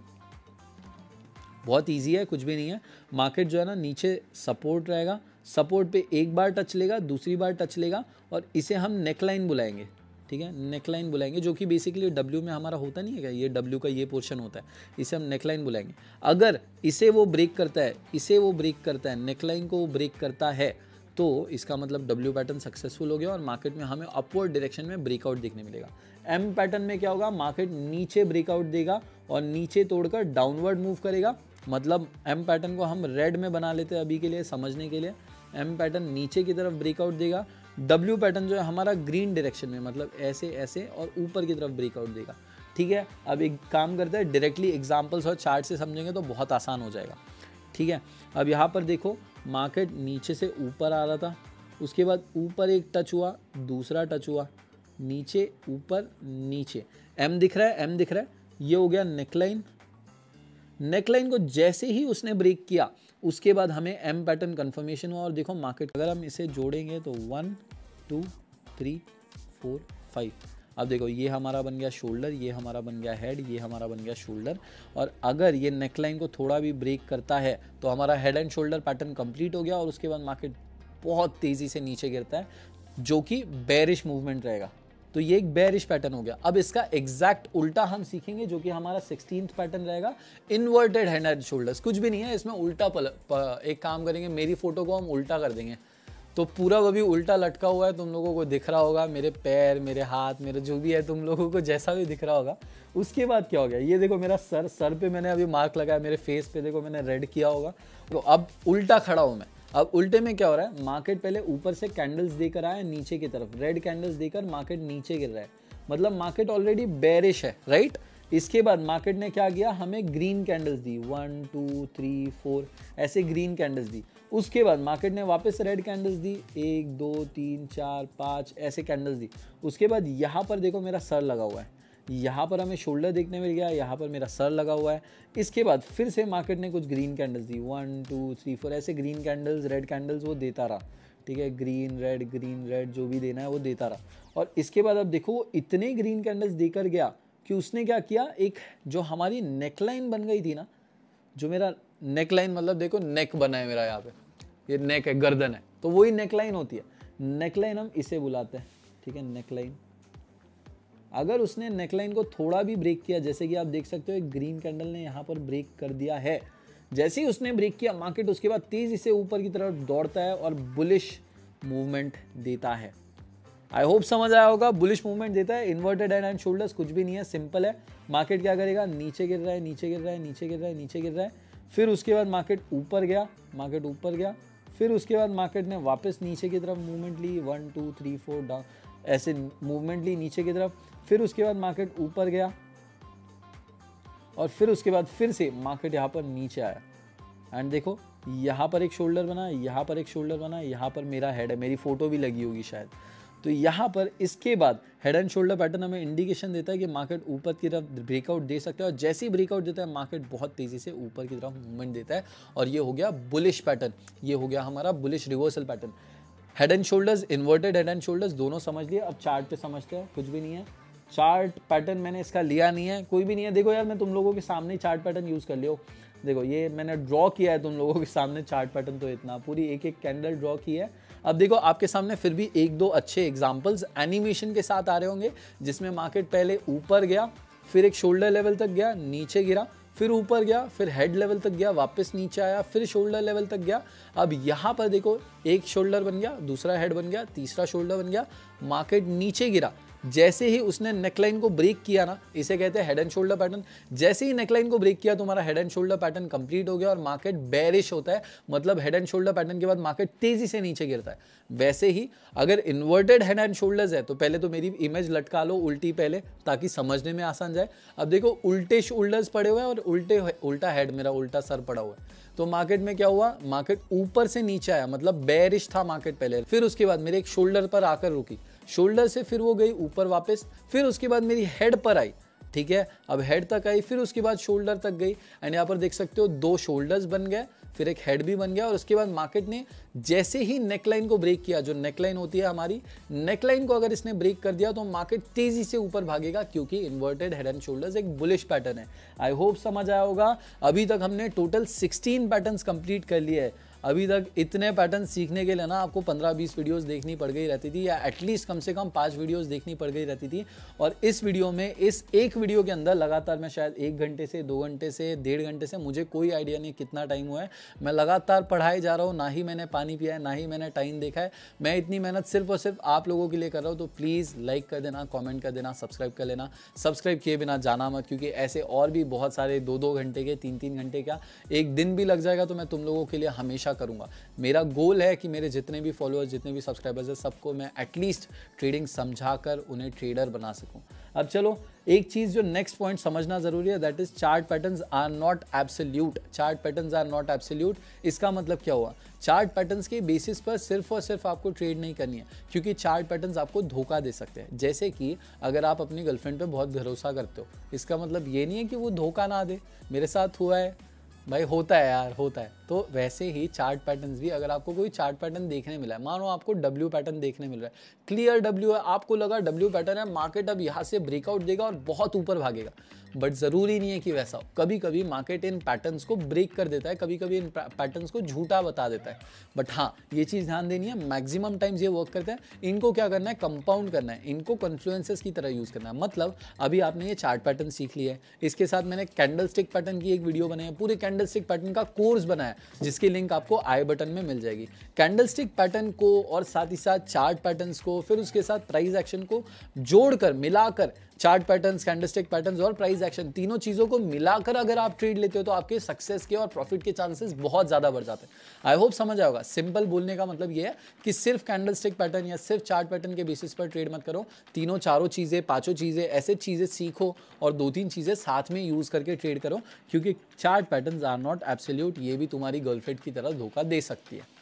बहुत इजी है, कुछ भी नहीं है। मार्केट जो है ना, नीचे सपोर्ट रहेगा, सपोर्ट पे एक बार टच लेगा, दूसरी बार टच लेगा और इसे हम नेकलाइन बुलाएंगे, ठीक है, नेकलाइन बुलाएंगे, जो कि बेसिकली डब्ल्यू में हमारा होता नहीं है क्या, ये डब्ल्यू का ये पोर्शन होता है, इसे हम नेकलाइन बुलाएंगे। अगर इसे वो ब्रेक करता है, इसे वो ब्रेक करता है, नेकलाइन को वो ब्रेक करता है, तो इसका मतलब डब्ल्यू पैटर्न सक्सेसफुल हो गया और मार्केट में हमें अपवर्ड डायरेक्शन में ब्रेकआउट देखने मिलेगा। एम पैटर्न में क्या होगा, मार्केट नीचे ब्रेकआउट देगा और नीचे तोड़कर डाउनवर्ड मूव करेगा। मतलब एम पैटर्न को हम रेड में बना लेते हैं अभी के लिए समझने के लिए। एम पैटर्न नीचे की तरफ ब्रेकआउट देगा, डब्ल्यू पैटर्न जो है हमारा ग्रीन डायरेक्शन में, मतलब ऐसे ऐसे और ऊपर की तरफ ब्रेकआउट देगा, ठीक है। अब एक काम करते हैं, डायरेक्टली एग्जांपल्स और चार्ट से समझेंगे तो बहुत आसान हो जाएगा, ठीक है। अब यहाँ पर देखो मार्केट नीचे से ऊपर आ रहा था, उसके बाद ऊपर एक टच हुआ, दूसरा टच हुआ, नीचे ऊपर नीचे, एम दिख रहा है, एम दिख रहा है, ये हो गया नेकलाइन। नेकलाइन को जैसे ही उसने ब्रेक किया उसके बाद हमें एम पैटर्न कंफर्मेशन हुआ। और देखो मार्केट, अगर हम इसे जोड़ेंगे तो 1 2 3 4 5, अब देखो ये हमारा बन गया शोल्डर, ये हमारा बन गया हेड, ये हमारा बन गया शोल्डर। और अगर ये नेकलाइन को थोड़ा भी ब्रेक करता है तो हमारा head and shoulder pattern complete हो गया और उसके बाद मार्केट बहुत तेज़ी से नीचे गिरता है, जो कि बेरिश मूवमेंट रहेगा। तो ये एक बेरिश पैटर्न हो गया। अब इसका एग्जैक्ट उल्टा हम सीखेंगे, जो कि हमारा 16th पैटर्न रहेगा, इन्वर्टेड हेड एंड शोल्डर्स। कुछ भी नहीं है इसमें, उल्टा एक काम करेंगे, मेरी फोटो को हम उल्टा कर देंगे, तो पूरा वो भी उल्टा लटका हुआ है, तुम लोगों को दिख रहा होगा, मेरे पैर, मेरे हाथ, मेरे जो भी है, तुम लोगों को जैसा भी दिख रहा होगा। उसके बाद क्या हो गया, ये देखो मेरा सर पे मैंने अभी मार्क लगाया, मेरे फेस पे देखो मैंने रेड किया होगा, तो अब उल्टा खड़ा हूँ मैं। अब उल्टे में क्या हो रहा है, मार्केट पहले ऊपर से कैंडल्स देकर आया नीचे की तरफ, रेड कैंडल्स देकर मार्केट नीचे गिर रहा है, मतलब मार्केट ऑलरेडी बेरिश है, राइट। इसके बाद मार्केट ने क्या किया, हमें ग्रीन कैंडल्स दी, 1 2 3 4 ऐसे ग्रीन कैंडल्स दी। उसके बाद मार्केट ने वापस रेड कैंडल्स दी, 1 2 3 4 5 ऐसे कैंडल्स दी। उसके बाद यहाँ पर देखो मेरा सर लगा हुआ है, यहाँ पर हमें शोल्डर देखने मिल गया, यहाँ पर मेरा सर लगा हुआ है। इसके बाद फिर से मार्केट ने कुछ ग्रीन कैंडल्स दी, 1 2 3 4 ऐसे ग्रीन कैंडल्स, रेड कैंडल्स वो देता रहा, ठीक है, ग्रीन रेड जो भी देना है वो देता रहा। और इसके बाद अब देखो वो इतने ग्रीन कैंडल्स देकर गया कि उसने क्या किया, एक जो हमारी नेकलाइन बन गई थी ना, जो मेरा नेकलाइन, मतलब देखो नेक बना है मेरा, यहाँ पे ये नेक है, गर्दन है, तो वही नेकलाइन होती है। नेकलाइन हम इसे बुलाते हैं, ठीक है, नेकलाइन। अगर उसने नेकलाइन को थोड़ा भी ब्रेक किया, जैसे कि आप देख सकते हो एक ग्रीन कैंडल ने यहाँ पर ब्रेक कर दिया है, जैसे ही उसने ब्रेक किया मार्केट उसके बाद तेजी से ऊपर की तरफ दौड़ता है और बुलिश मूवमेंट देता है। आई होप समझ आया होगा, बुलिश मूवमेंट देता है। इन्वर्टेड हेड एंड शोल्डर्स कुछ भी नहीं है, सिंपल है। मार्केट क्या करेगा, नीचे गिर रहा है, नीचे गिर रहा है, नीचे गिर रहा है, नीचे गिर रहा है, फिर उसके बाद मार्केट ऊपर गया, मार्केट ऊपर गया, फिर उसके बाद मार्केट ने वापस नीचे की तरफ मूवमेंट ली, 1 2 3 4 डाउन ऐसे मूवमेंट ली नीचे की तरफ, फिर उसके बाद मार्केट ऊपर गया और फिर उसके बाद फिर से मार्केट यहाँ पर नीचे आया। एंड देखो यहाँ पर एक शोल्डर बना, यहाँ पर एक शोल्डर बना, यहाँ पर मेरा हेड है, मेरी फोटो भी लगी होगी शायद। तो यहाँ पर इसके बाद हेड एंड शोल्डर पैटर्न हमें इंडिकेशन देता है कि मार्केट ऊपर की तरफ ब्रेकआउट दे सकता है, और जैसे ही ब्रेकआउट देता है मार्केट बहुत तेजी से ऊपर की तरफ मूवमेंट देता है, और ये हो गया बुलिश पैटर्न, ये हो गया हमारा bullish reversal pattern. Head and shoulders, inverted head and shoulders दोनों समझ लिए। अब चार्ट पे समझते हैं, कुछ भी नहीं है, चार्ट पैटर्न मैंने इसका लिया नहीं है, कोई भी नहीं है। देखो यार मैं तुम लोगों के सामने चार्ट पैटर्न यूज़ कर लिया, देखो ये मैंने ड्रॉ किया है तुम लोगों के सामने चार्ट पैटर्न, तो इतना पूरी एक एक कैंडल ड्रॉ की है। अब देखो आपके सामने फिर भी एक दो अच्छे एग्जांपल्स एनिमेशन के साथ आ रहे होंगे, जिसमें मार्केट पहले ऊपर गया, फिर एक शोल्डर लेवल तक गया, नीचे गिरा, फिर ऊपर गया, फिर हेड लेवल तक गया, वापस नीचे आया, फिर शोल्डर लेवल तक गया। अब यहाँ पर देखो एक शोल्डर बन गया, दूसरा हेड बन गया, तीसरा शोल्डर बन गया, मार्केट नीचे गिरा। जैसे ही उसने नेकलाइन को ब्रेक किया ना, इसे कहते हैं हेड एंड शोल्डर पैटर्न। जैसे ही नेकलाइन को ब्रेक किया तुम्हारा head and shoulder pattern complete हो गया और मार्केट बेरिश होता है, मतलब हेड एंड शोल्डर पैटर्न के बाद मार्केट तेजी से नीचे गिरता है। वैसे ही अगर इन्वर्टेड हेड एंड शोल्डर्स है तो पहले तो मेरी इमेज लटका लो उल्टी पहले, ताकि समझने में आसान जाए। अब देखो उल्टे शोल्डर्स पड़े हुए हैं और उल्टा हेड, मेरा उल्टा सर पड़ा हुआ है। तो मार्केट में क्या हुआ, मार्केट ऊपर से नीचे आया, मतलब बेरिश था मार्केट पहले। फिर उसके बाद मेरे एक शोल्डर पर आकर रुकी, शोल्डर से फिर वो गई ऊपर वापस, फिर उसके बाद मेरी हेड पर आई, ठीक है। अब हेड तक आई, फिर उसके बाद शोल्डर तक गई, एंड यहाँ पर देख सकते हो दो शोल्डर्स बन गए, फिर एक हेड भी बन गया। और उसके बाद मार्केट ने जैसे ही नेकलाइन को ब्रेक किया, जो नेकलाइन होती है हमारी, नेकलाइन को अगर इसने ब्रेक कर दिया तो मार्केट तेजी से ऊपर भागेगा, क्योंकि इन्वर्टेड हेड एंड शोल्डर्स एक बुलिश पैटर्न है। आई होप समझ आया होगा। अभी तक हमने टोटल 16 पैटर्न्स कंप्लीट कर लिए है। अभी तक इतने पैटर्न सीखने के लिए ना आपको 15-20 वीडियोस देखनी पड़ गई रहती थी, या एटलीस्ट कम से कम 5 वीडियोस देखनी पड़ गई रहती थी। और इस वीडियो में, इस एक वीडियो के अंदर लगातार मैं शायद 1 घंटे से 2 घंटे से 1.5 घंटे से, मुझे कोई आइडिया नहीं कितना टाइम हुआ है, मैं लगातार पढ़ाए जा रहा हूँ। ना ही मैंने पानी पिया है, ना ही मैंने टाइम देखा है। मैं इतनी मेहनत सिर्फ और सिर्फ आप लोगों के लिए कर रहा हूँ। तो प्लीज़ लाइक कर देना, कॉमेंट कर देना, सब्सक्राइब कर लेना। सब्सक्राइब किए बिना जाना मत, क्योंकि ऐसे और भी बहुत सारे 2-2 घंटे के, 3-3 घंटे का, एक दिन भी लग जाएगा तो मैं तुम लोगों के लिए हमेशा करूँगा। मेरा गोल है कि मेरे जितने भी फॉलोअर्स, जितने भी सब्सक्राइबर्स हैं, सबको मैं एटलीस्ट ट्रेडिंग समझाकर उन्हें ट्रेडर बना सकूं। अब चलो एक चीज़ जो नेक्स्ट पॉइंट समझना ज़रूरी है, that is chart patterns are not absolute. Chart patterns are not absolute. इसका मतलब क्या हुआ, चार्ट पैटर्न्स के बेसिस पर सिर्फ और सिर्फ आपको ट्रेड नहीं करनी है, क्योंकि चार्ट पैटर्न्स आपको धोखा दे सकते हैं। जैसे कि अगर आप अपनी गर्लफ्रेंड पे बहुत भरोसा करते हो, इसका मतलब ये नहीं है कि वो धोखा ना दे। मेरे साथ हुआ है भाई, होता है यार, होता है। तो वैसे ही चार्ट पैटर्न्स भी, अगर आपको कोई चार्ट पैटर्न देखने मिला है, मानो आपको डब्ल्यू पैटर्न देखने मिल रहा है, क्लियर डब्ल्यू है, आपको लगा डब्ल्यू पैटर्न है, मार्केट अब यहाँ से ब्रेकआउट देगा और बहुत ऊपर भागेगा, बट ज़रूरी नहीं है कि वैसा हो। कभी कभी मार्केट इन पैटर्न्स को ब्रेक कर देता है, कभी कभी इन पैटर्न्स को झूठा बता देता है। बट हाँ, ये चीज़ ध्यान देनी है, मैक्सिमम टाइम्स ये वर्क करते हैं। इनको क्या करना है, कंपाउंड करना है, इनको कॉन्फ्लुएंसेस की तरह यूज़ करना है। मतलब अभी आपने ये चार्ट पैटर्न सीख लिया है, इसके साथ मैंने कैंडल स्टिक पैटर्न की एक वीडियो बनाई है, पूरे कैंडल स्टिक पैटर्न का कोर्स बनाया, जिसकी लिंक आपको आई बटन में मिल जाएगी। कैंडल स्टिक पैटर्न को और साथ ही साथ चार्ट पैटर्न्स को, फिर उसके साथ प्राइस एक्शन को जोड़कर, मिलाकर, चार्ट पैटर्न्स, कैंडलस्टिक पैटर्न्स और प्राइस एक्शन, तीनों चीजों को मिलाकर अगर आप ट्रेड लेते हो तो आपके सक्सेस के और प्रॉफिट के चांसेस बहुत ज्यादा बढ़ जाते हैं। आई होप समझ आएगा। सिंपल बोलने का मतलब ये है कि सिर्फ कैंडलस्टिक पैटर्न या सिर्फ चार्ट पैटर्न के बेसिस पर ट्रेड मत करो। तीनों, चारों चीजें, पांचों चीजें, ऐसे चीजें सीखो और 2-3 चीजें साथ में यूज करके ट्रेड करो, क्योंकि chart patterns are not absolute. ये भी तुम्हारी गर्लफ्रेंड की तरह धोखा दे सकती है।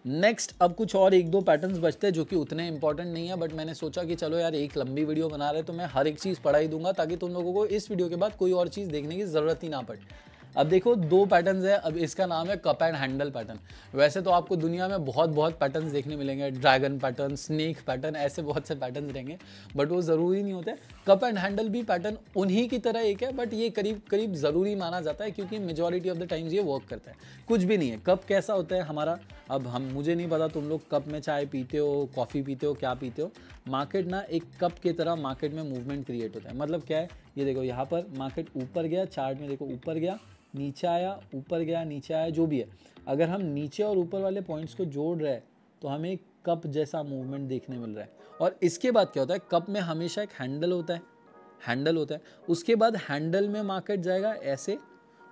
नेक्स्ट अब कुछ और 1-2 पैटर्न्स बचते हैं जो कि उतने इंपॉर्टेंट नहीं है, बट मैंने सोचा कि चलो यार एक लंबी वीडियो बना रहे तो मैं हर एक चीज़ पढ़ा ही दूंगा, ताकि तुम लोगों को इस वीडियो के बाद कोई और चीज़ देखने की ज़रूरत ही ना पड़े। अब देखो 2 पैटर्न्स है। अब इसका नाम है कप एंड हैंडल पैटर्न। वैसे तो आपको दुनिया में बहुत पैटर्न्स देखने मिलेंगे, ड्रैगन पैटर्न, स्नेक पैटर्न, ऐसे बहुत से पैटर्न्स रहेंगे, बट वो ज़रूरी नहीं होते। कप एंड हैंडल भी पैटर्न उन्हीं की तरह एक है, बट ये करीब करीब ज़रूरी माना जाता है, क्योंकि मेजॉरिटी ऑफ द टाइम्स ये वर्क करता है। कुछ भी नहीं है। कप कैसा होता है हमारा, अब मुझे नहीं पता तुम लोग कप में चाय पीते हो, कॉफ़ी पीते हो, क्या पीते हो। मार्केट ना एक कप की तरह मार्केट में मूवमेंट क्रिएट होता है। मतलब क्या है, ये देखो यहाँ पर मार्केट ऊपर गया, चार्ट में देखो ऊपर गया, नीचे आया, ऊपर गया, नीचे आया, जो भी है। अगर हम नीचे और ऊपर वाले पॉइंट्स को जोड़ रहे हैं तो हमें एक कप जैसा मूवमेंट देखने मिल रहा है। और इसके बाद क्या होता है, कप में हमेशा एक हैंडल होता है, उसके बाद हैंडल में मार्केट जाएगा ऐसे,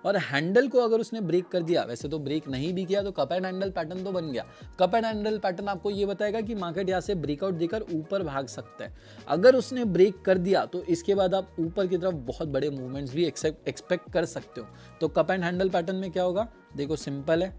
और हैंडल को अगर उसने ब्रेक कर दिया, वैसे तो ब्रेक नहीं भी किया तो कप एंड हैंडल पैटर्न तो बन गया। कप एंड हैंडल पैटर्न आपको ये बताएगा कि मार्केट यहाँ से ब्रेकआउट देकर ऊपर भाग सकता है। अगर उसने ब्रेक कर दिया तो इसके बाद आप ऊपर की तरफ बहुत बड़े मूवमेंट्स भी एक्सपेक्ट कर सकते हो। तो कप एंड हैंडल पैटर्न में क्या होगा, देखो सिंपल है।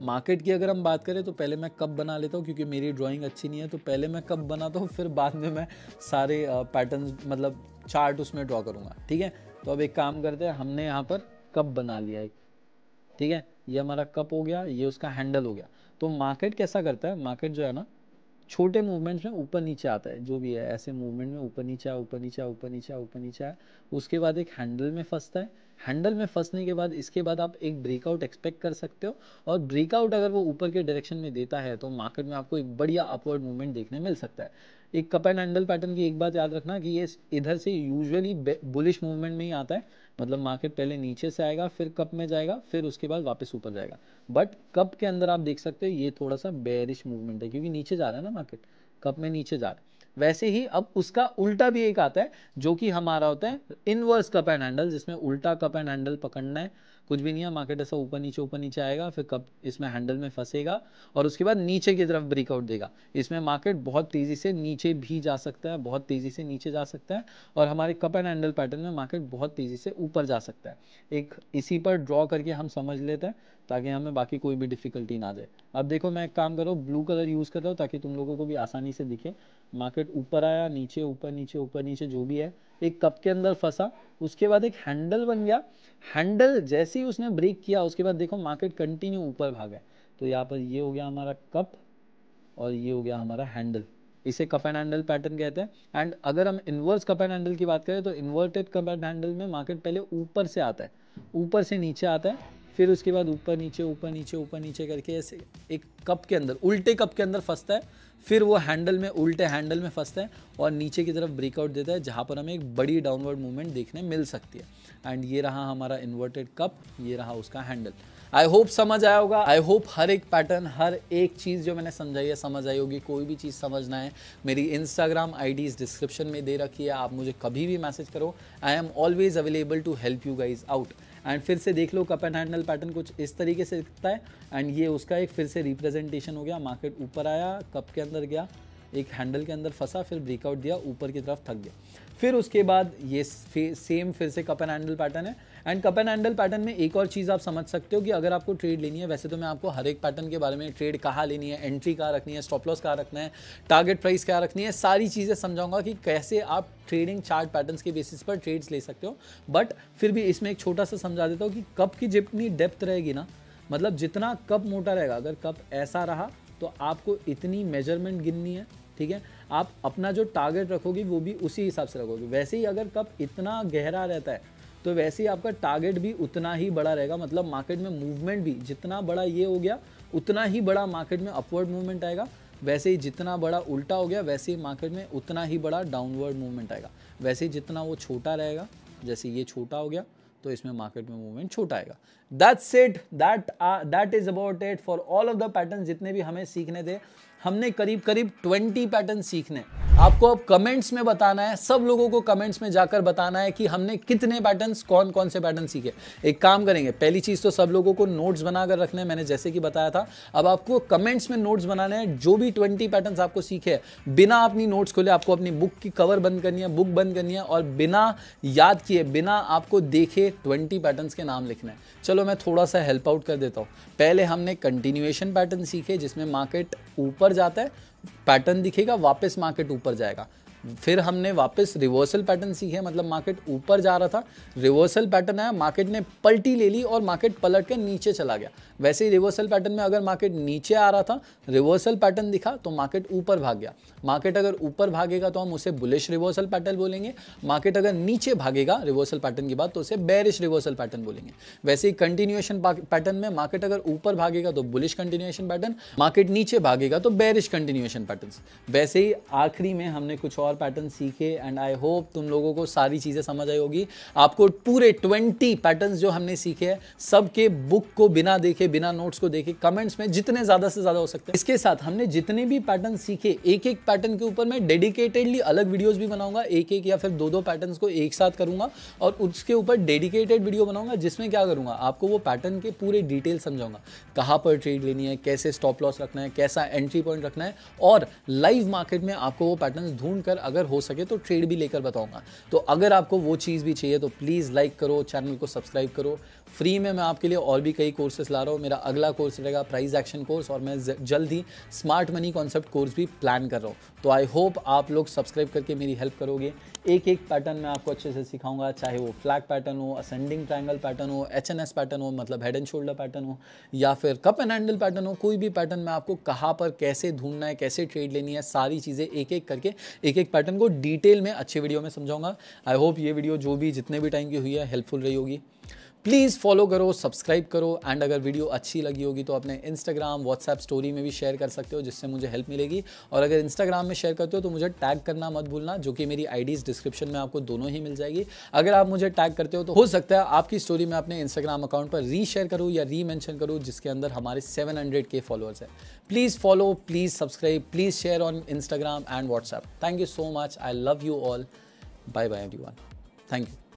मार्केट की अगर हम बात करें तो पहले मैं कप बना लेता हूँ, क्योंकि मेरी ड्राइंग अच्छी नहीं है, तो पहले मैं कप बनाता हूँ, फिर बाद में मैं सारे पैटर्न मतलब चार्ट उसमें ड्रॉ करूँगा। ठीक है, तो अब एक काम करते हैं, हमने यहाँ पर कप बना लिया एक, ठीक है, ये हमारा कप हो गया, ये उसका हैंडल हो गया। तो मार्केट कैसा करता है, मार्केट जो है ना छोटे मूवमेंट्स में ऊपर नीचे आता है, जो भी है ऐसे मूवमेंट में ऊपर नीचे, ऊपर नीचे, ऊपर नीचे, ऊपर नीचे, उसके बाद एक हैंडल में फंसता है, हैंडल में फंसने के बाद इसके बाद आप एक ब्रेकआउट एक्सपेक्ट कर सकते हो, और ब्रेकआउट अगर वो ऊपर के डायरेक्शन में देता है तो मार्केट में आपको एक बढ़िया अपवर्ड मूवमेंट देखने मिल सकता है। एक कप एंड हैंडल पैटर्न की एक बात याद रखना कि ये इधर से यूजुअली बुलिश मूवमेंट में ही आता है, मतलब मार्केट पहले नीचे से आएगा, फिर कप में जाएगा, फिर उसके बाद वापस ऊपर जाएगा। बट कप के अंदर आप देख सकते हो ये थोड़ा सा बेयरिश मूवमेंट है, क्योंकि नीचे जा रहा है ना मार्केट, कप में नीचे जा रहा है। वैसे ही अब उसका उल्टा भी एक आता है जो कि हमारा होता है इनवर्स कप एंड हैंडल, जिसमें उल्टा कप एंड हैंडल पकड़ना है, कुछ भी नहीं है, मार्केट ऐसा ऊपर नीचे आएगा, फिर कप इसमें हैंडल में फंसेगा और उसके बाद नीचे की तरफ ब्रेकआउट देगा। इसमें मार्केट बहुत तेजी से नीचे भी जा सकता है, बहुत तेजी से नीचे जा सकता है, और हमारे कप एंड हैंडल पैटर्न में मार्केट बहुत तेजी से ऊपर जा सकता है। एक इसी पर ड्रॉ करके हम समझ लेते हैं ताकि हमें बाकी कोई भी डिफिकल्टी ना जाए। अब देखो मैं एक काम कर रहा हूँ, ब्लू कलर यूज़ कर रहा हूँ ताकि तुम लोगों को भी आसानी से दिखे। मार्केट ऊपर आया, नीचे, ऊपर नीचे जो भी है, एक कप के अंदर फंसा, उसके बाद एक हैंडल बन गया। हैंडल जैसे ही उसने ब्रेक किया उसके बाद देखो मार्केट कंटिन्यू ऊपर भागा है। तो यहाँ पर ये हो गया हमारा कप और ये हो गया हमारा हैंडल। इसे कप एंड हैंडल पैटर्न कहते हैं। एंड अगर हम इन्वर्स कप एंड हैंडल की बात करें तो इन्वर्टेड कप एंड हैंडल में मार्केट पहले ऊपर से आता है, ऊपर से नीचे आता है, फिर उसके बाद ऊपर नीचे करके ऐसे एक कप के अंदर, उल्टे कप के अंदर फंसता है, फिर वो हैंडल में, उल्टे हैंडल में फंसता है और नीचे की तरफ ब्रेकआउट देता है, जहाँ पर हमें एक बड़ी डाउनवर्ड मूवमेंट देखने मिल सकती है। एंड ये रहा हमारा इन्वर्टेड कप, ये रहा उसका हैंडल। आई होप समझ आया होगा। आई होप हर एक पैटर्न, हर एक चीज़ जो मैंने समझाई है समझ आई होगी। कोई भी चीज़ समझना है, मेरी इंस्टाग्राम आईडी डिस्क्रिप्शन में दे रखी है, आप मुझे कभी भी मैसेज करो। I am always available to help you guys out. And फिर से देख लो, कप एंड हैंडल पैटर्न कुछ इस तरीके से दिखता है। एंड ये उसका एक फिर से रिप्रेजेंटेशन हो गया। मार्केट ऊपर आया, कप के अंदर गया, एक हैंडल के अंदर फंसा, फिर ब्रेकआउट दिया, ऊपर की तरफ थक गया। फिर उसके बाद ये सेम फिर से कप एंड हैंडल पैटर्न है। And cup and handle pattern में एक और चीज़ आप समझ सकते हो कि अगर आपको ट्रेड लेनी है, वैसे तो मैं आपको हर एक पैटर्न के बारे में, ट्रेड कहाँ लेनी है, एंट्री कहाँ रखनी है, स्टॉप लॉस कहाँ रखना है, टारगेट प्राइस क्या रखनी है, सारी चीज़ें समझाऊंगा कि कैसे आप ट्रेडिंग चार्ट पैटर्न्स के बेसिस पर ट्रेड्स ले सकते हो। बट फिर भी इसमें एक छोटा सा समझा देता हूँ कि कप की जितनी डेप्थ रहेगी ना, मतलब जितना कप मोटा रहेगा, अगर कप ऐसा रहा तो आपको इतनी मेजरमेंट गिननी है, ठीक है। आप अपना जो टारगेट रखोगे वो भी उसी हिसाब से रखोगे। वैसे ही अगर कप इतना गहरा रहता है तो वैसे ही आपका टारगेट भी उतना ही बड़ा रहेगा, मतलब मार्केट में मूवमेंट भी जितना बड़ा ये हो गया उतना ही बड़ा मार्केट में अपवर्ड मूवमेंट आएगा। वैसे ही जितना बड़ा उल्टा हो गया वैसे ही मार्केट में उतना ही बड़ा डाउनवर्ड मूवमेंट आएगा। वैसे ही जितना वो छोटा रहेगा, जैसे ये छोटा हो गया तो इसमें मार्केट में मूवमेंट छोटा आएगा। That's it, that is about it for all of the pattern जितने भी हमें सीखने थे। हमने करीब 20 पैटर्न सीखने। आपको अब कमेंट्स में बताना है, सब लोगों को कमेंट्स में जाकर बताना है कि हमने कितने पैटर्न्स, कौन कौन से पैटर्न सीखे। एक काम करेंगे, पहली चीज़ तो सब लोगों को नोट्स बनाकर रखने हैं, मैंने जैसे कि बताया था। अब आपको कमेंट्स में नोट्स बनाने हैं, जो भी 20 पैटर्न्स आपको सीखे, बिना अपनी नोट्स खोले आपको अपनी बुक की कवर बंद करनी है, बुक बंद करनी है और बिना याद किए, बिना आपको देखे 20 पैटर्न्स के नाम लिखना है। चलो मैं थोड़ा सा हेल्प आउट कर देता हूँ। पहले हमने कंटिन्यूएशन पैटर्न सीखे, जिसमें मार्केट ऊपर जाता है, पैटर्न दिखेगा, वापस मार्केट ऊपर जाएगा। फिर हमने वापस रिवर्सल पैटर्न सीखे, मतलब मार्केट ऊपर जा रहा था, रिवर्सल पैटर्न आया, मार्केट ने पलटी ले ली और मार्केट पलट के नीचे चला गया। वैसे ही रिवर्सल पैटर्न में अगर मार्केट नीचे आ रहा था, रिवर्सल पैटर्न दिखा तो मार्केट ऊपर भाग गया। मार्केट अगर ऊपर भागेगा तो हम उसे बुलिश रिवर्सल पैटर्न बोलेंगे। मार्केट अगर नीचे भागेगा रिवर्सल पैटर्न की बात, तो उसे बेरिश रिवर्सल पैटर्न बोलेंगे। वैसे ही कंटिन्यूएशन पैटर्न में मार्केट अगर ऊपर भागेगा तो बुलिश कंटिन्यूएशन पैटर्न, मार्केट नीचे भागेगा तो बेरिश कंटिन्यूएशन पैटर्न। वैसे ही आखिरी में हमने कुछ और पैटर्न सीखे। एंड आई होप तुम लोगों को सारी चीजें समझ आई होगी। आपको पूरे 20 पैटर्न्स जो हमने सीखे हैं, सबके बुक को बिना देखे, बिना नोट्स को देखे कमेंट्स में जितने ज्यादा से ज्यादा हो सकते हैं। इसके साथ हमने जितने भी पैटर्न सीखे, एक एक पैटर्न के ऊपर मैं डेडिकेटेडली अलग वीडियोस भी बनाऊंगा, एक एक या फिर दो पैटर्न्स को एक साथ करूंगा और उसके ऊपर डेडिकेटेड वीडियो बनाऊंगा, जिसमें क्या करूंगा, आपको वो पैटर्न के पूरे डिटेल समझाऊंगा, कहां पर ट्रेड लेनी है, कैसे स्टॉप लॉस रखना है, कैसा एंट्री पॉइंट रखना है, और लाइव मार्केट में आपको वो पैटर्न ढूंढ कर अगर हो सके तो ट्रेड भी लेकर बताऊंगा। तो अगर आपको वो चीज़ भी चाहिए तो प्लीज़ लाइक करो, चैनल को सब्सक्राइब करो, फ्री में मैं आपके लिए और भी कई कोर्सेस ला रहा हूँ। मेरा अगला कोर्स रहेगा प्राइस एक्शन कोर्स, और मैं जल्द ही स्मार्ट मनी कॉन्सेप्ट कोर्स भी प्लान कर रहा हूँ। तो आई होप आप लोग सब्सक्राइब करके मेरी हेल्प करोगे। एक एक पैटर्न मैं आपको अच्छे से सिखाऊंगा, चाहे वो फ्लैग पैटर्न हो, असेंडिंग ट्रायंगल पैटर्न हो, एचएनएस पैटर्न हो मतलब हेड एंड शोल्डर पैटर्न हो, या फिर कप एंड हैंडल पैटर्न हो। कोई भी पैटर्न मैं आपको कहाँ पर कैसे ढूंढना है, कैसे ट्रेड लेनी है, सारी चीज़ें एक एक करके एक एक पैटर्न को डिटेल में अच्छे वीडियो में समझाऊंगा। आई होप ये वीडियो जो भी जितने भी टाइम की हुई है हेल्पफुल रही होगी। प्लीज़ फॉलो करो, सब्सक्राइब करो, एंड अगर वीडियो अच्छी लगी होगी तो अपने इंस्टाग्राम व्हाट्सएप स्टोरी में भी शेयर कर सकते हो, जिससे मुझे हेल्प मिलेगी। और अगर इंस्टाग्राम में शेयर करते हो तो मुझे टैग करना मत भूलना, जो कि मेरी आईडीज़ डिस्क्रिप्शन में आपको दोनों ही मिल जाएगी। अगर आप मुझे टैग करते हो तो हो सकता है आपकी स्टोरी में अपने इंस्टाग्राम अकाउंट पर रीशेयर करूँ या रीमेंशन करूँ, जिसके अंदर हमारे 700K फॉलोअर्स है। Please follow, please subscribe, please share on Instagram and WhatsApp. Thank you so much, I love you all, bye bye everyone, thank you.